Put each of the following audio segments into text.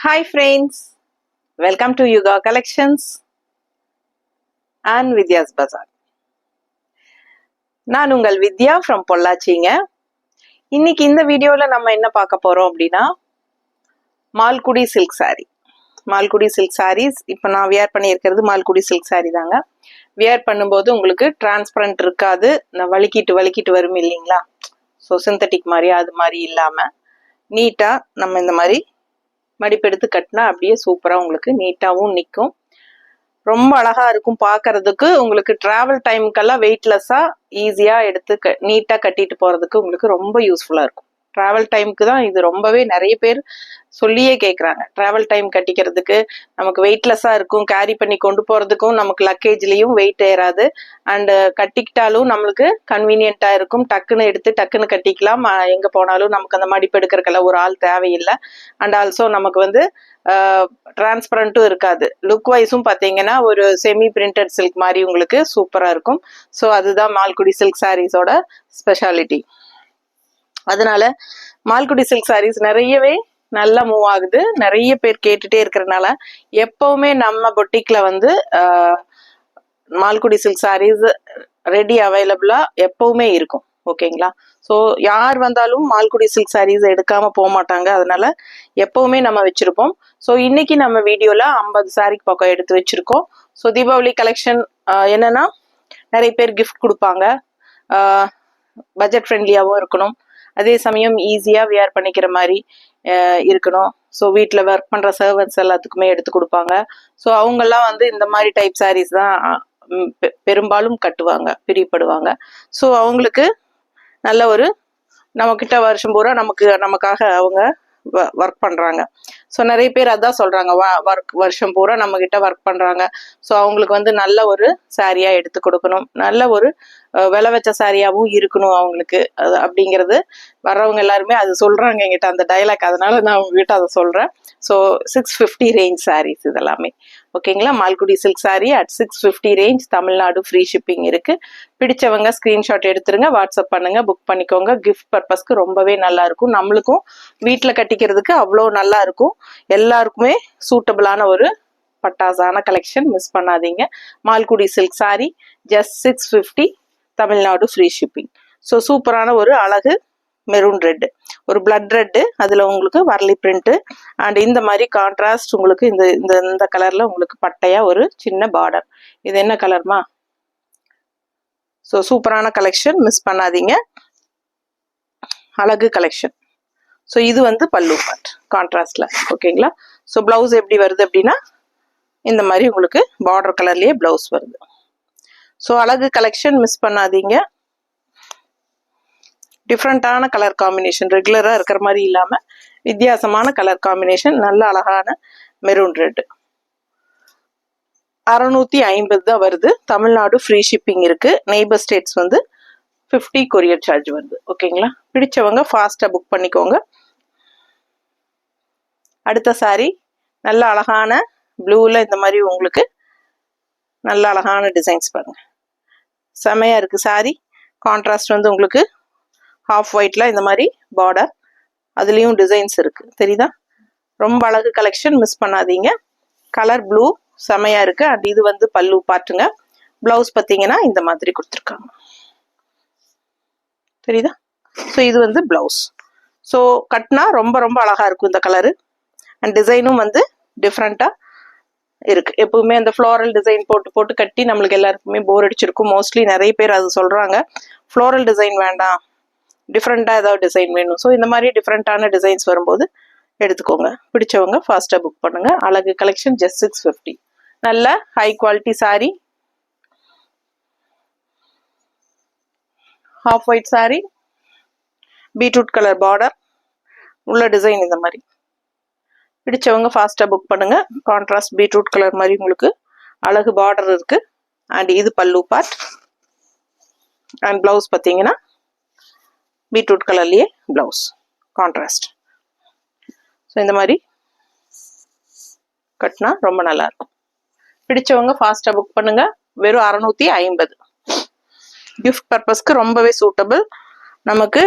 Hi friends, welcome to Yuga Collections and Vidya's Bazaar. நான் உங்கள் வித்யா from பொள்ளாச்சிங்க. இன்னைக்கு இந்த வீடியோல நம்ம என்ன பார்க்க போறோம் அப்படின்னா Malgudi silk saree. Malgudi silk sarees இப்போ நான் வியர் பண்ணியிருக்கிறது மால்குடி சில்க் saree தாங்க. வியர் பண்ணும்போது உங்களுக்கு டிரான்ஸ்பரண்ட் இருக்காது, வலிக்கிட்டு வரும் இல்லைங்களா? ஸோ சிந்தட்டிக் மாதிரி அது மாதிரி இல்லாம நீட்டா நம்ம இந்த மாதிரி மடிப்பெடுத்து கட்டினா அப்படியே சூப்பரா உங்களுக்கு நீட்டாவும் நிற்கும். ரொம்ப அழகா இருக்கும் பார்க்கிறதுக்கு. உங்களுக்கு டிராவல் டைமுக்கெல்லாம் வெயிட்லெஸ்ஸா ஈஸியா எடுத்து நீட்டா கட்டிட்டு போறதுக்கு உங்களுக்கு ரொம்ப யூஸ்ஃபுல்லா இருக்கும். டிராவல் டைமுக்கு தான் இது ரொம்பவே நிறைய பேர் சொல்லியே கேட்குறாங்க. டிராவல் டைம் கட்டிக்கிறதுக்கு நமக்கு வெயிட்லெஸ்ஸா இருக்கும், கேரி பண்ணி கொண்டு போறதுக்கும் நமக்கு லக்கேஜ்லயும் வெயிட் ஏறாது, அண்ட் கட்டிக்கிட்டாலும் நம்மளுக்கு கன்வீனியன்ட்டா இருக்கும். டக்குன்னு எடுத்து டக்குன்னு கட்டிக்கலாம். எங்க போனாலும் நமக்கு அந்த மடிப்பு எடுக்கிறதுக்கெல்லாம் ஒரு ஆள் தேவையில்லை. அண்ட் ஆல்சோ நமக்கு வந்து டிரான்ஸ்பரண்ட்டும் இருக்காது. லுக் வைஸும் பார்த்தீங்கன்னா ஒரு செமி பிரிண்டட் சில்க் மாதிரி உங்களுக்கு சூப்பராக இருக்கும். ஸோ அதுதான் மால்குடி சில்க் சாரீஸோட ஸ்பெஷாலிட்டி. அதனால மால்குடி சில்க் சாரீஸ் நிறையவே நல்லா மூவ் ஆகுது. நிறைய பேர் கேட்டுட்டே இருக்கிறதுனால எப்பவுமே நம்ம பொட்டிக்ல வந்து மால்குடி சில்க் சாரீஸ் ரெடி அவைலபிளா எப்பவுமே இருக்கும். ஓகேங்களா? ஸோ யார் வந்தாலும் மால்குடி சில்க் சாரீஸ் எடுக்காம போக மாட்டாங்க. அதனால எப்பவுமே நம்ம வச்சிருப்போம். ஸோ இன்னைக்கு நம்ம வீடியோல 50 சாரீ பக்கம் எடுத்து வச்சிருக்கோம். ஸோ தீபாவளி கலெக்ஷன் என்னன்னா நிறைய பேர் கிஃப்ட் கொடுப்பாங்க, பட்ஜெட் ஃப்ரெண்ட்லியாகவும் இருக்கணும், அதே சமயம் ஈஸியாக வியர் பண்ணிக்கிற மாதிரி இருக்கணும். ஸோ வீட்டில் ஒர்க் பண்ணுற சர்வன்ட்ஸ் எல்லாத்துக்குமே எடுத்து கொடுப்பாங்க. ஸோ அவங்கெல்லாம் வந்து இந்த மாதிரி டைப் சாரீஸ் தான் பெரும்பாலும் கட்டுவாங்க, பிரியப்படுவாங்க. ஸோ அவங்களுக்கு நல்ல ஒரு நம்மக்கிட்ட வருஷம் பூரா நமக்காக அவங்க ஒர்க் பண்ணுறாங்க. ஸோ நிறைய பேர் அதான் சொல்கிறாங்க, வருஷம் பூரா நம்மக்கிட்ட ஒர்க் பண்ணுறாங்க. ஸோ அவங்களுக்கு வந்து நல்ல ஒரு சாரியாக எடுத்து கொடுக்கணும், நல்ல ஒரு விலை வச்ச சாரியாகவும் இருக்கணும் அவங்களுக்கு. அது அப்படிங்கிறது வர்றவங்க எல்லாருமே அது சொல்கிறாங்க எங்கிட்ட, அந்த டைலாக். அதனால நான் உங்ககிட்ட அதை சொல்கிறேன். ஸோ 650 ரேஞ்ச் சாரீஸ் இதெல்லாமே. ஓகேங்களா? Malgudi silk sari at 650 range, Tamil Nadu free shipping இருக்கு. பிடிச்சவங்க ஸ்கிரீன்ஷாட் எடுத்துருங்க, வாட்ஸ்அப் பண்ணுங்க, புக் பண்ணிக்கோங்க. கிஃப்ட் பர்பஸ்க்கு ரொம்பவே நல்லா இருக்கும். நம்மளுக்கும் வீட்டில் கட்டிக்கிறதுக்கு அவ்வளோ நல்லா இருக்கும். எல்லாருக்குமே சூட்டபிளான ஒரு பட்டாசான கலெக்ஷன். மிஸ் பண்ணாதீங்க. Malgudi silk sari just 650, Tamil Nadu free shipping. So சூப்பரான ஒரு அழகு மெரூன் ரெட்டு, ஒரு பிளட் ரெட்டு, அதில் உங்களுக்கு வரலி பிரிண்ட்டு, அண்ட் இந்த மாதிரி கான்ட்ராஸ்ட் உங்களுக்கு இந்த இந்த இந்த கலரில் உங்களுக்கு பட்டையாக ஒரு சின்ன பார்டர். இது என்ன கலர்மா? ஸோ சூப்பரான கலெக்ஷன், மிஸ் பண்ணாதீங்க. அழகு கலெக்ஷன். ஸோ இது வந்து பல்லு பார்ட் கான்ட்ராஸ்ட்ல. ஓகேங்களா? ஸோ பிளவுஸ் எப்படி வருது அப்படின்னா இந்த மாதிரி உங்களுக்கு பார்டர் கலர்லேயே பிளவுஸ் வருது. ஸோ அழகு கலெக்ஷன், மிஸ் பண்ணாதீங்க. டிஃப்ரெண்ட்டான கலர் காம்பினேஷன், ரெகுலராக இருக்கிற மாதிரி இல்லாமல் வித்தியாசமான கலர் காம்பினேஷன். நல்ல அழகான மெரூன் ரெட். 650 தான் வருது. தமிழ்நாடு ஃப்ரீ ஷிப்பிங் இருக்கு. நெய்பர் ஸ்டேட்ஸ் வந்து 50 கொரியர் சார்ஜ் வருது. ஓகேங்களா? பிடிச்சவங்க ஃபாஸ்ட்டாக புக் பண்ணிக்கோங்க. அடுத்த சாரி நல்ல அழகான ப்ளூவில் இந்த மாதிரி உங்களுக்கு நல்ல அழகான டிசைன்ஸ் பாருங்க, செமையா இருக்கு சாரி. கான்ட்ராஸ்ட் வந்து உங்களுக்கு ஹாஃப் ஒயிட்ல இந்த மாதிரி பார்டர், அதுலேயும் டிசைன்ஸ் இருக்கு, தெரியுதா? ரொம்ப அழகு கலெக்ஷன், மிஸ் பண்ணாதீங்க. கலர் ப்ளூ செமையா இருக்கு. அண்ட் இது வந்து பல்லு பாட்டுங்க. பிளவுஸ் பார்த்தீங்கன்னா இந்த மாதிரி கொடுத்துருக்காங்க, தெரியுதா? ஸோ இது வந்து பிளவுஸ். ஸோ கட்னா ரொம்ப ரொம்ப அழகா இருக்கும் இந்த கலரு. அண்ட் டிசைனும் வந்து டிஃப்ரெண்டா இருக்கு. எப்பவுமே அந்த ஃப்ளோரல் டிசைன் போட்டு போட்டு கட்டி நம்மளுக்கு எல்லாருக்குமே போர் அடிச்சிருக்கும். மோஸ்ட்லி நிறைய பேர் அது சொல்றாங்க, ஃப்ளோரல் டிசைன் வேண்டாம், டிஃப்ரெண்டா ஏதாவது டிசைன் வேணும். ஸோ இந்த மாதிரி டிஃப்ரெண்டான டிசைன்ஸ் வரும்போது எடுத்துக்கோங்க. பிடிச்சவங்க ஃபாஸ்டா புக் பண்ணுங்க. அழகு கலெக்ஷன் ஜஸ்ட் 650. நல்ல high quality sorry, half white sorry, beetroot colour border, உள்ள டிசைன் இந்த மாதிரி. பிடிச்சவங்க ஃபாஸ்டா புக் பண்ணுங்க. கான்ட்ராஸ்ட் பீட்ரூட் கலர் மாதிரி உங்களுக்கு அழகு பார்டர் இருக்கு. அண்ட் இது பல்லு பார்ட். அண்ட் பிளவுஸ் பார்த்தீங்கன்னா பீட்ரூட் கலர்லயே பிளவுஸ் கான்ட்ராஸ்ட். ஸோ இந்த மாதிரி கட்டினா ரொம்ப நல்லா இருக்கும். பிடிச்சவங்க ஃபாஸ்டா புக் பண்ணுங்க. வெறும் 650. கிஃப்ட் பர்பஸ்க்கு ரொம்பவே சூட்டபிள். நமக்கு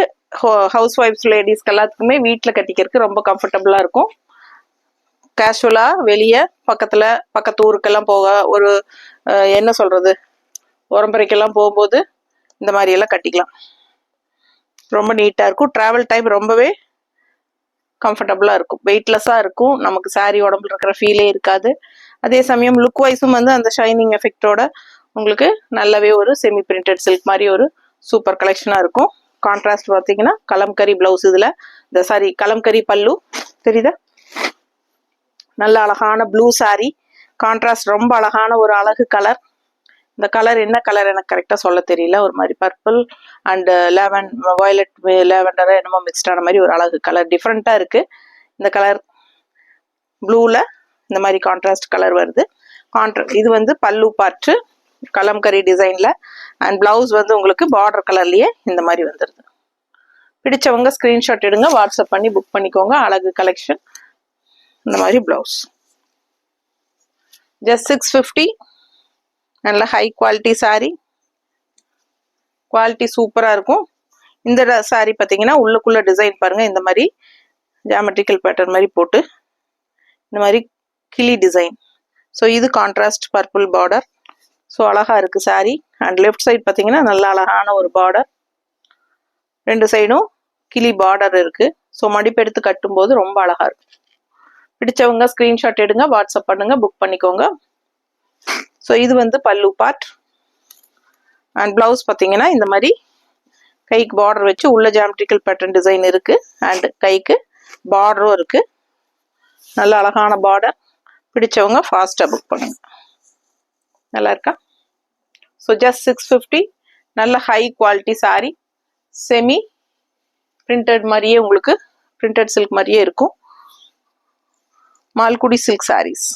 ஹவுஸ் ஒய்ஃப்ஸ் லேடிஸ்க்கு எல்லாத்துக்குமே வீட்டில் கட்டிக்கிறதுக்கு ரொம்ப கம்ஃபர்டபுளாக இருக்கும். கேஷுவலா வெளியே பக்கத்து ஊருக்கெல்லாம் போக ஒரு என்ன சொல்றது உரம்பரைக்கெல்லாம் போகும்போது இந்த மாதிரி எல்லாம் கட்டிக்கலாம். ரொம்ப நீட்டா இருக்கும். டிராவல் டைம் ரொம்பவே கம்ஃபர்டபுளா இருக்கும். வெயிட்லெஸ்ஸா இருக்கும். நமக்கு சாரி உடம்புல இருக்கிற ஃபீலே இருக்காது. அதே சமயம் லுக் வைஸும் வந்து அந்த ஷைனிங் எஃபெக்டோட உங்களுக்கு நல்லாவே ஒரு செமி பிரிண்டட் சில்க் மாதிரி ஒரு சூப்பர் கலெக்ஷனா இருக்கும். கான்ட்ராஸ்ட் பார்த்தீங்கன்னா கலம்கரி பிளவுஸ், இதுல இந்த சாரி கலம்கரி பல்லு தெரியுதா, நல்ல அழகான ப்ளூ சாரி கான்ட்ராஸ்ட், ரொம்ப அழகான ஒரு அழகு கலர். இந்த கலர் என்ன கலர் எனக்கு கரெக்டாக சொல்ல தெரியல, ஒரு மாதிரி பர்பிள் அண்ட் வயலட் லேவெண்டர் என்னமோ மிக்ஸ்ட் ஆன மாதிரி ஒரு அழகு கலர், டிஃப்ரெண்ட்டாக இருக்கு. இந்த கலர் ப்ளூவில் இந்த மாதிரி கான்ட்ராஸ்ட் கலர் வருது. இது வந்து பல்லு பார்ட்டு கலம்கரி டிசைனில் அண்ட் பிளவுஸ் வந்து உங்களுக்கு பார்டர் கலர்லேயே இந்த மாதிரி வந்துடுது. பிடிச்சவங்க ஸ்க்ரீன்ஷாட் எடுங்க, வாட்ஸ்அப் பண்ணி புக் பண்ணிக்கோங்க. அழகு கலெக்ஷன். இந்த மாதிரி பிளவுஸ் ஜஸ்ட் 650. நல்ல ஹை குவாலிட்டி சாரி, குவாலிட்டி சூப்பராக இருக்கும். இந்த சாரி பார்த்தீங்கன்னா உள்ளுக்குள்ள டிசைன் பாருங்க, இந்த மாதிரி ஜாமெட்ரிக்கல் பேட்டர்ன் மாதிரி போட்டு இந்த மாதிரி கிளி டிசைன். ஸோ இது கான்ட்ராஸ்ட் பர்பிள் பார்டர். ஸோ அழகா இருக்கு சாரி. அண்ட் லெஃப்ட் சைட் பார்த்தீங்கன்னா நல்ல அழகான ஒரு பார்டர், ரெண்டு சைடும் கிளி பார்டர் இருக்கு. ஸோ மடிப்பெடுத்து கட்டும்போது ரொம்ப அழகா இருக்கு. பிடிச்சவங்க ஸ்கிரீன்ஷாட் எடுங்க, வாட்ஸ்அப் பண்ணுங்க, புக் பண்ணிக்கோங்க. ஸோ இது வந்து பல்லு பார்ட் அண்ட் பிளவுஸ் பார்த்தீங்கன்னா இந்த மாதிரி கைக்கு பார்டர் வச்சு உள்ள ஜாமெட்ரிக்கல் பேட்டர்ன் டிசைன் இருக்கு அண்ட் கைக்கு பார்டரும் இருக்கு. நல்ல அழகான பார்டர். பிடிச்சவங்க ஃபாஸ்டா புக் பண்ணுங்க. நல்லா இருக்கா? So just 650. நல்ல high quality sorry, semi printed மாதிரியே உங்களுக்கு பிரிண்டட் சில்க் மாதிரியே இருக்கும். மால்குடி சில்க் சாரீஸ்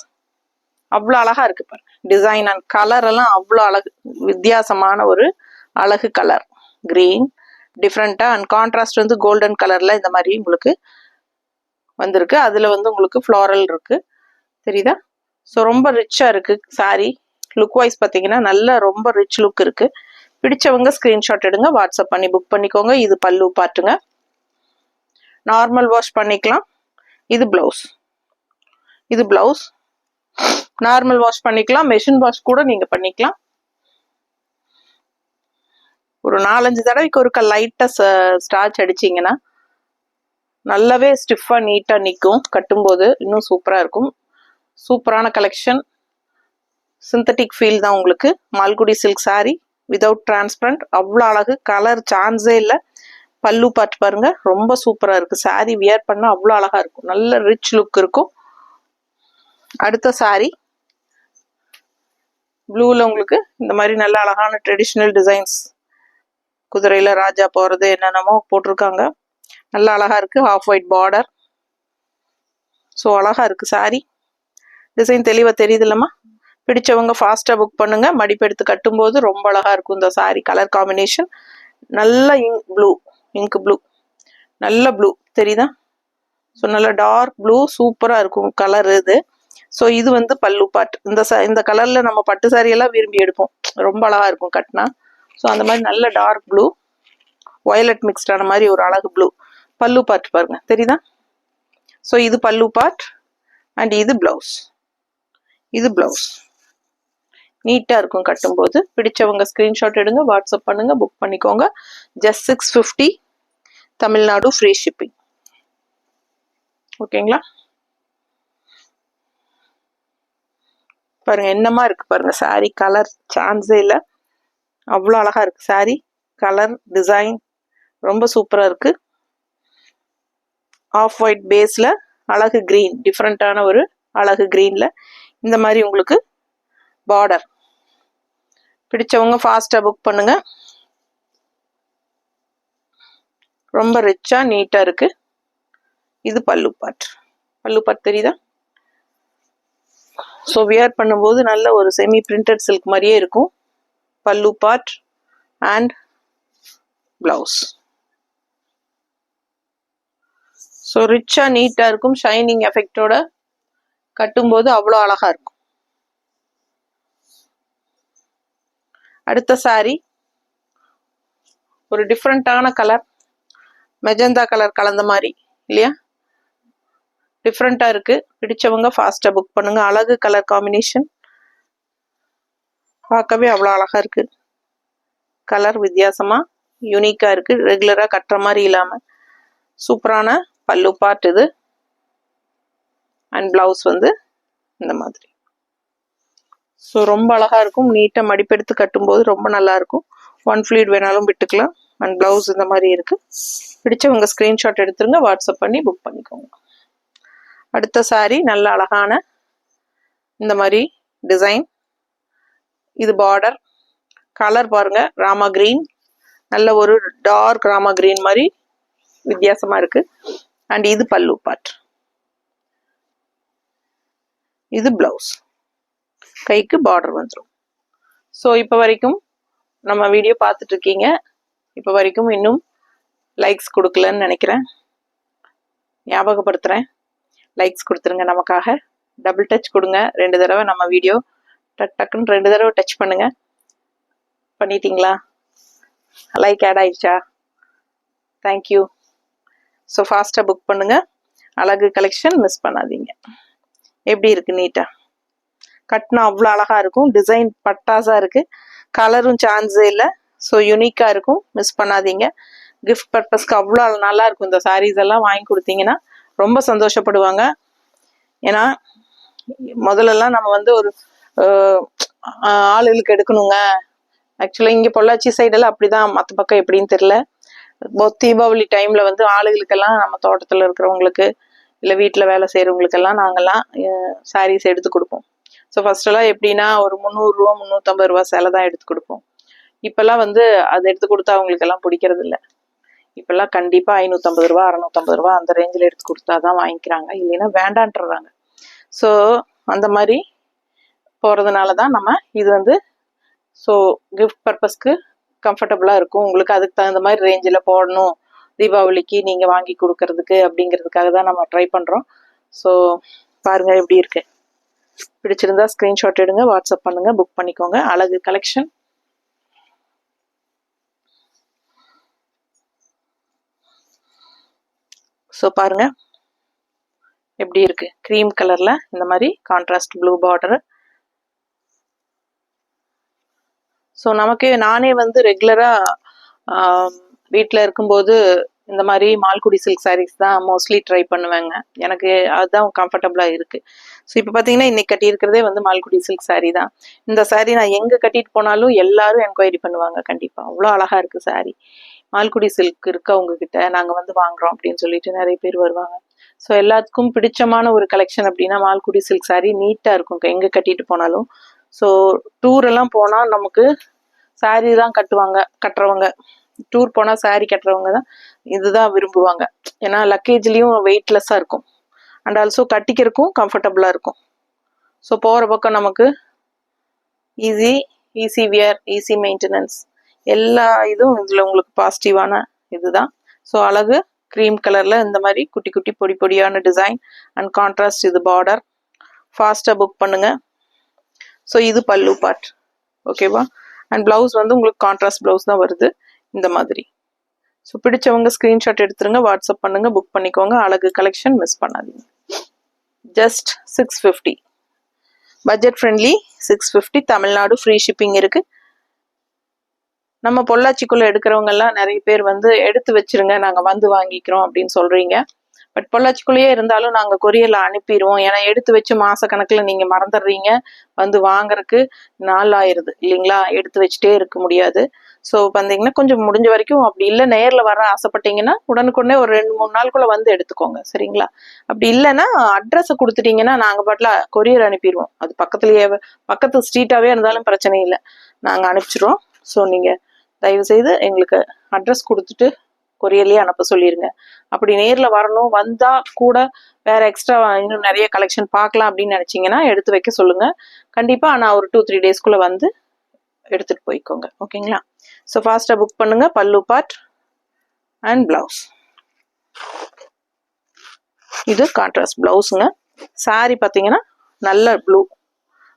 அவ்வளோ அழகா இருக்கு பாருங்க. டிசைன் அண்ட் கலர் எல்லாம் அவ்வளோ அழகு, வித்தியாசமான ஒரு அழகு கலர், கிரீன் டிஃப்ரெண்டா அண்ட் கான்ட்ராஸ்ட் வந்து கோல்டன் கலர்ல இந்த மாதிரி உங்களுக்கு வந்திருக்கு. அதுல வந்து உங்களுக்கு ஃப்ளாரல் இருக்கு, தெரியுதா? ஸோ ரொம்ப ரிச்சா இருக்கு சாரி. லுக் வைஸ் பார்த்தீங்கன்னா நல்ல ரொம்ப ரிச் லுக் இருக்கு. பிடிச்சவங்க ஸ்கிரீன்ஷாட் எடுங்க, வாட்ஸ்அப் பண்ணி புக் பண்ணிக்கோங்க. இது பல்லு பாட்டுங்க, நார்மல் வாஷ் பண்ணிக்கலாம். இது பிளவுஸ், இது பிளவுஸ் நார்மல் வாஷ் பண்ணிக்கலாம், மெஷின் வாஷ் கூட நீங்க பண்ணிக்கலாம். ஒரு 4-5 தடவைக்கு ஒருக்க லைட்டா ஸ்டார்ச் அடிச்சிங்கன்னா நல்லாவே ஸ்டிஃபா நீட்டா நிற்கும். கட்டும்போது இன்னும் சூப்பரா இருக்கும். சூப்பரான கலெக்ஷன், சிந்தட்டிக் ஃபீல் தான் உங்களுக்கு. Malgudi silk sorry without transparent, அவ்வளோ அழகு, கலர் சான்ஸே இல்லை. பல்லு பார்ட் பாருங்க, ரொம்ப சூப்பரா இருக்கு. சாரி வியர் பண்ணா அவ்வளோ அழகா இருக்கும், நல்ல ரிச் லுக் இருக்கும். அடுத்த சாரி ப்ளூல உங்களுக்கு இந்த மாதிரி நல்ல அழகான ட்ரெடிஷ்னல் டிசைன்ஸ், குதிரையில ராஜா போறது என்னென்னமோ போட்டிருக்காங்க. நல்ல அழகா இருக்கு. Of white border. ஸோ அழகா இருக்கு சாரி. டிசைன் தெளிவா தெரியுது இல்லம்மா? பிடிச்சவங்க ஃபாஸ்டா புக் பண்ணுங்க. மடிப்பெடுத்து கட்டும்போது ரொம்ப அழகா இருக்கும் இந்த சாரி. கலர் காம்பினேஷன் நல்ல இங்க் ப்ளூ, நல்ல ப்ளூ தெரியுதா? ஸோ நல்ல டார்க் ப்ளூ, சூப்பரா இருக்கும் கலர் இது. ஸோ இது வந்து பல்லு பாட். இந்த கலர்ல நம்ம பட்டு சாரி எல்லாம் விரும்பி எடுப்போம், ரொம்ப அழகா இருக்கும் கட்டினா. ஸோ அந்த மாதிரி நல்ல டார்க் ப்ளூ, வயலட் மிக்ஸ்ட் ஆன மாதிரி ஒரு அழகு ப்ளூ. பல்லு பார்ட் பாருங்க, தெரியுதா? ஸோ இது பல்லு பார்ட் அண்ட் இது பிளவுஸ். இது பிளவுஸ் நீட்டா இருக்கும் கட்டும்போது. பிடிச்சவங்க ஸ்கிரீன்ஷாட் எடுங்க, வாட்ஸ்அப் பண்ணுங்க, புக் பண்ணிக்கோங்க. Just 650, Tamil Nadu free shipping. ஓகேங்களா? பாருங்க என்னமா இருக்கு பாருங்க சாரி. கலர் சான்ஸே இல்லை, அவ்வளோ அழகா இருக்கு சாரி. கலர் டிசைன் ரொம்ப சூப்பரா இருக்கு. ஆஃப் ஒயிட் பேஸ்ல அழகு கிரீன், டிஃப்ரெண்டான ஒரு அழகு கிரீன்ல இந்த மாதிரி உங்களுக்கு பார்டர். பிடிச்சவங்க ஃபாஸ்டா புக் பண்ணுங்க. ரொம்ப ரிச்சா நீட்டா இருக்கு. இது பல்லு பார்ட். பல்லு பார்ட் தெரியுதா? ஸோ வியர் பண்ணும்போது நல்ல ஒரு செமி பிரிண்டட் சில்க் மாதிரியே இருக்கும். பல்லு பார்ட் அண்ட் பிளவுஸ். ஸோ ரிச்சா நீட்டா இருக்கும். ஷைனிங் எஃபெக்டோட கட்டும்போது அவ்வளோ அழகா இருக்கும். அடுத்த சாரி ஒரு டிஃப்ரெண்டான கலர், மெஜந்தா கலர் கலந்த மாதிரி இல்லையா? டிஃப்ரெண்ட்டாக இருக்குது. பிடிச்சவங்க ஃபாஸ்ட்டாக புக் பண்ணுங்கள். அழகு கலர் காம்பினேஷன், பார்க்கவே அவ்வளோ அழகாக இருக்குது. கலர் வித்தியாசமாக யூனிக்காக இருக்குது. ரெகுலராக கட்டுற மாதிரி இல்லாமல் சூப்பரான பல்லு பார்ட் இது. அண்ட் ப்ளவுஸ் வந்து இந்த மாதிரி. ஸோ ரொம்ப அழகாக இருக்கும். நீட்டாக மடிப்பெடுத்து கட்டும்போது ரொம்ப நல்லாயிருக்கும். ஒன் ஃப்ளீட் வேணாலும் விட்டுக்கலாம். அண்ட் ப்ளவுஸ் இந்த மாதிரி இருக்குது. பிடிச்சவங்க ஸ்க்ரீன்ஷாட் எடுத்துருங்க, வாட்ஸ்அப் பண்ணி புக் பண்ணிக்கோங்க. அடுத்த saree நல்ல அழகான இந்த மாதிரி டிசைன். இது பார்டர். கலர் பாருங்க, ராமா கிரீன். நல்ல ஒரு டார்க் ராமா கிரீன் மாதிரி வித்தியாசமாக இருக்குது. அண்ட் இது பல்லு பார்ட். இது ப்ளவுஸ். கைக்கு பார்டர் வந்துடும். ஸோ இப்போ வரைக்கும் நம்ம வீடியோ பார்த்துட்டு இருக்கீங்க. இப்போ வரைக்கும் இன்னும் லைக்ஸ் கொடுக்கலன்னு நினைக்கிறேன். ஞாபகப்படுத்துகிறேன், லைக்ஸ் கொடுத்துருங்க. நமக்காக டபுள் டச் கொடுங்க. 2 தடவை நம்ம வீடியோ டக்குன்னு 2 தடவை டச் பண்ணுங்க. பண்ணிட்டீங்களா? லைக் ஆட் ஆயிடுச்சா? தேங்க்யூ. ஸோ ஃபாஸ்ட்டாக புக் பண்ணுங்க. அழகு கலெக்ஷன் மிஸ் பண்ணாதீங்க. எப்படி இருக்கு? நீட்டா கட்டினா அவ்வளோ அழகாக இருக்கும். டிசைன் பட்டாசாக இருக்குது. கலரும் சான்ஸே இல்லை. ஸோ யூனிக்காக இருக்கும். மிஸ் பண்ணாதீங்க. கிஃப்ட் பர்பஸ்க்கு அவ்வளோ நல்லா இருக்கும். இந்த சாரீஸ் எல்லாம் வாங்கி கொடுத்தீங்கன்னா ரொம்ப சந்தோஷப்படுவாங்க. ஏன்னா முதல்லலாம் நம்ம வந்து ஒரு ஆளுகளுக்கு எடுக்கணுங்க. ஆக்சுவலாக இங்கே பொள்ளாச்சி சைடெல்லாம் அப்படிதான். மற்ற பக்கம் எப்படின்னு தெரியல. தீபாவளி டைமில் வந்து ஆளுகளுக்கெல்லாம் நம்ம தோட்டத்தில் இருக்கிறவங்களுக்கு இல்லை வீட்டில் வேலை செய்கிறவங்களுக்கெல்லாம் நாங்கள்லாம் சாரீஸ் எடுத்து கொடுப்போம். ஸோ ஃபர்ஸ்டெல்லாம் எப்படின்னா ஒரு 300 ரூபா 350 ரூபா சேலை தான் எடுத்து கொடுப்போம். இப்போல்லாம் வந்து அதை எடுத்து கொடுத்தா அவங்களுக்கெல்லாம் பிடிக்கிறது இல்லை. இப்போல்லாம் கண்டிப்பாக 550 ரூபா 650 ரூபா அந்த ரேஞ்சில் எடுத்து கொடுத்தா தான் வாங்கிக்கிறாங்க. இல்லைன்னா வேண்டான்ட்டுறாங்க. ஸோ அந்த மாதிரி போகிறதுனால தான் நம்ம இது வந்து ஸோ கிஃப்ட் பர்பஸ்க்கு கம்ஃபர்டபுளாக இருக்கும். உங்களுக்கு அதுக்கு தகுந்த மாதிரி ரேஞ்சில் போடணும் தீபாவளிக்கு நீங்கள் வாங்கி கொடுக்கறதுக்கு அப்படிங்கிறதுக்காக தான் நம்ம ட்ரை பண்ணுறோம். ஸோ பாருங்கள் எப்படி இருக்கு. பிடிச்சிருந்தா ஸ்க்ரீன்ஷாட் எடுங்க, வாட்ஸ்அப் பண்ணுங்க, புக் பண்ணிக்கோங்க. அழகு கலெக்ஷன். ஸோ பாருங்க எப்படி இருக்கு. க்ரீம் கலர்ல இந்த மாதிரி கான்ட்ராஸ்ட் ப்ளூ பார்டர். ஸோ நமக்கு நானே வந்து ரெகுலரா வீட்டில் இருக்கும்போது இந்த மாதிரி மால்குடி சில்க் சாரீஸ் தான் மோஸ்ட்லி ட்ரை பண்ணுவேங்க. எனக்கு அதுதான் கம்ஃபர்டபுளாக இருக்குது. ஸோ இப்போ பார்த்தீங்கன்னா இன்னைக்கு கட்டியிருக்கிறதே வந்து மால்குடி சில்க் சாரீ தான். இந்த சாரீ நான் எங்கே கட்டிட்டு போனாலும் எல்லாரும் என்கொயரி பண்ணுவாங்க. கண்டிப்பாக அவ்வளோ அழகாக இருக்குது சாரீ. மால்குடி சில்க் இருக்கா உங்ககிட்ட, நாங்கள் வந்து வாங்குறோம் அப்படின்னு சொல்லிட்டு நிறைய பேர் வருவாங்க. ஸோ எல்லாத்துக்கும் பிடிச்சமான ஒரு கலெக்ஷன் அப்படின்னா மால்குடி சில்க் சாரீ. நீட்டாக இருக்கும் எங்கே கட்டிட்டு போனாலும். ஸோ டூரெல்லாம் போனால் நமக்கு சாரீ தான் கட்டுறவங்க டூர் போனால் சாரீ கட்டுறவங்க தான் இதுதான் விரும்புவாங்க. ஏன்னா லக்கேஜ்லேயும் வெயிட்லெஸ்ஸாக இருக்கும். அண்ட் ஆல்சோ கட்டிக்கிறதுக்கும் கம்ஃபர்டபுளாக இருக்கும். ஸோ போகிற பக்கம் நமக்கு ஈஸி வியர், ஈஸி மெயின்டெனன்ஸ், எல்லா இதுவும் இதில் உங்களுக்கு பாசிட்டிவான இதுதான். ஸோ அழகு க்ரீம் கலரில் இந்த மாதிரி குட்டி குட்டி பொடி பொடியான டிசைன் அண்ட் கான்ட்ராஸ்ட். இது பார்டர். ஃபாஸ்ட்டாக புக் பண்ணுங்கள். ஸோ இது பல்லு பார்ட். ஓகேவா? அண்ட் ப்ளவுஸ் வந்து உங்களுக்கு கான்ட்ராஸ்ட் ப்ளவுஸ் தான் வருது இந்த மாதிரி. ஸோ பிடிச்சவங்க ஸ்க்ரீன்ஷாட் எடுத்துருங்க, வாட்ஸ்அப் பண்ணுங்க, புக் பண்ணிக்கோங்க. அழகு கலெக்ஷன் மிஸ் பண்ணாதீங்க. Just 650. Budget friendly 650. Tamil Nadu free shipping இருக்கு. நம்ம பொள்ளாச்சிக்குள்ள எடுக்கிறவங்க எல்லாம் நிறைய பேர் வந்து எடுத்து வச்சிருங்க, நாங்கள் வந்து வாங்கிக்கிறோம் அப்படின்னு சொல்றீங்க. பட் பொள்ளாச்சிக்குள்ளேயே இருந்தாலும் நாங்கள் கொரியரில் அனுப்பிடுவோம். ஏன்னா எடுத்து வச்சு மாசக்கணக்கில் நீங்கள் மறந்துடுறீங்க. வந்து வாங்குறதுக்கு நாள் ஆயிடுது இல்லைங்களா? எடுத்து வச்சுட்டே இருக்க முடியாது. ஸோ பார்த்தீங்கன்னா கொஞ்சம் முடிஞ்ச வரைக்கும் அப்படி இல்லை நேரில் வர ஆசைப்பட்டீங்கன்னா உடனுக்குடனே ஒரு 2-3 நாளுக்குள்ள வந்து எடுத்துக்கோங்க. சரிங்களா? அப்படி இல்லைன்னா அட்ரஸை கொடுத்துட்டீங்கன்னா நாங்கள் பாட்டில் கொரியர் அனுப்பிடுவோம். அது பக்கத்து ஸ்ட்ரீட்டாகவே இருந்தாலும் பிரச்சனை இல்லை, நாங்கள் அனுப்பிச்சிடுவோம். ஸோ நீங்கள் தயவுசெய்து எங்களுக்கு அட்ரஸ் கொடுத்துட்டு கொரியர்லேயே அனுப்ப சொல்லிடுங்க. அப்படி நேரில் வரணும், வந்தால் கூட வேற எக்ஸ்ட்ரா இன்னும் நிறைய கலெக்ஷன் பார்க்கலாம் அப்படின்னு நினச்சிங்கன்னா எடுத்து வைக்க சொல்லுங்கள். கண்டிப்பாக நான் ஒரு 2-3 டேஸ்க்குள்ளே வந்து எடுத்துகிட்டு போய்க்கோங்க. ஓகேங்களா? ஸோ ஃபாஸ்ட்டாக புக் பண்ணுங்கள். பல்லு பார்ட் அண்ட் ப்ளவுஸ். இது கான்ட்ராஸ்ட் ப்ளவுஸுங்க. சாரி பார்த்தீங்கன்னா நல்ல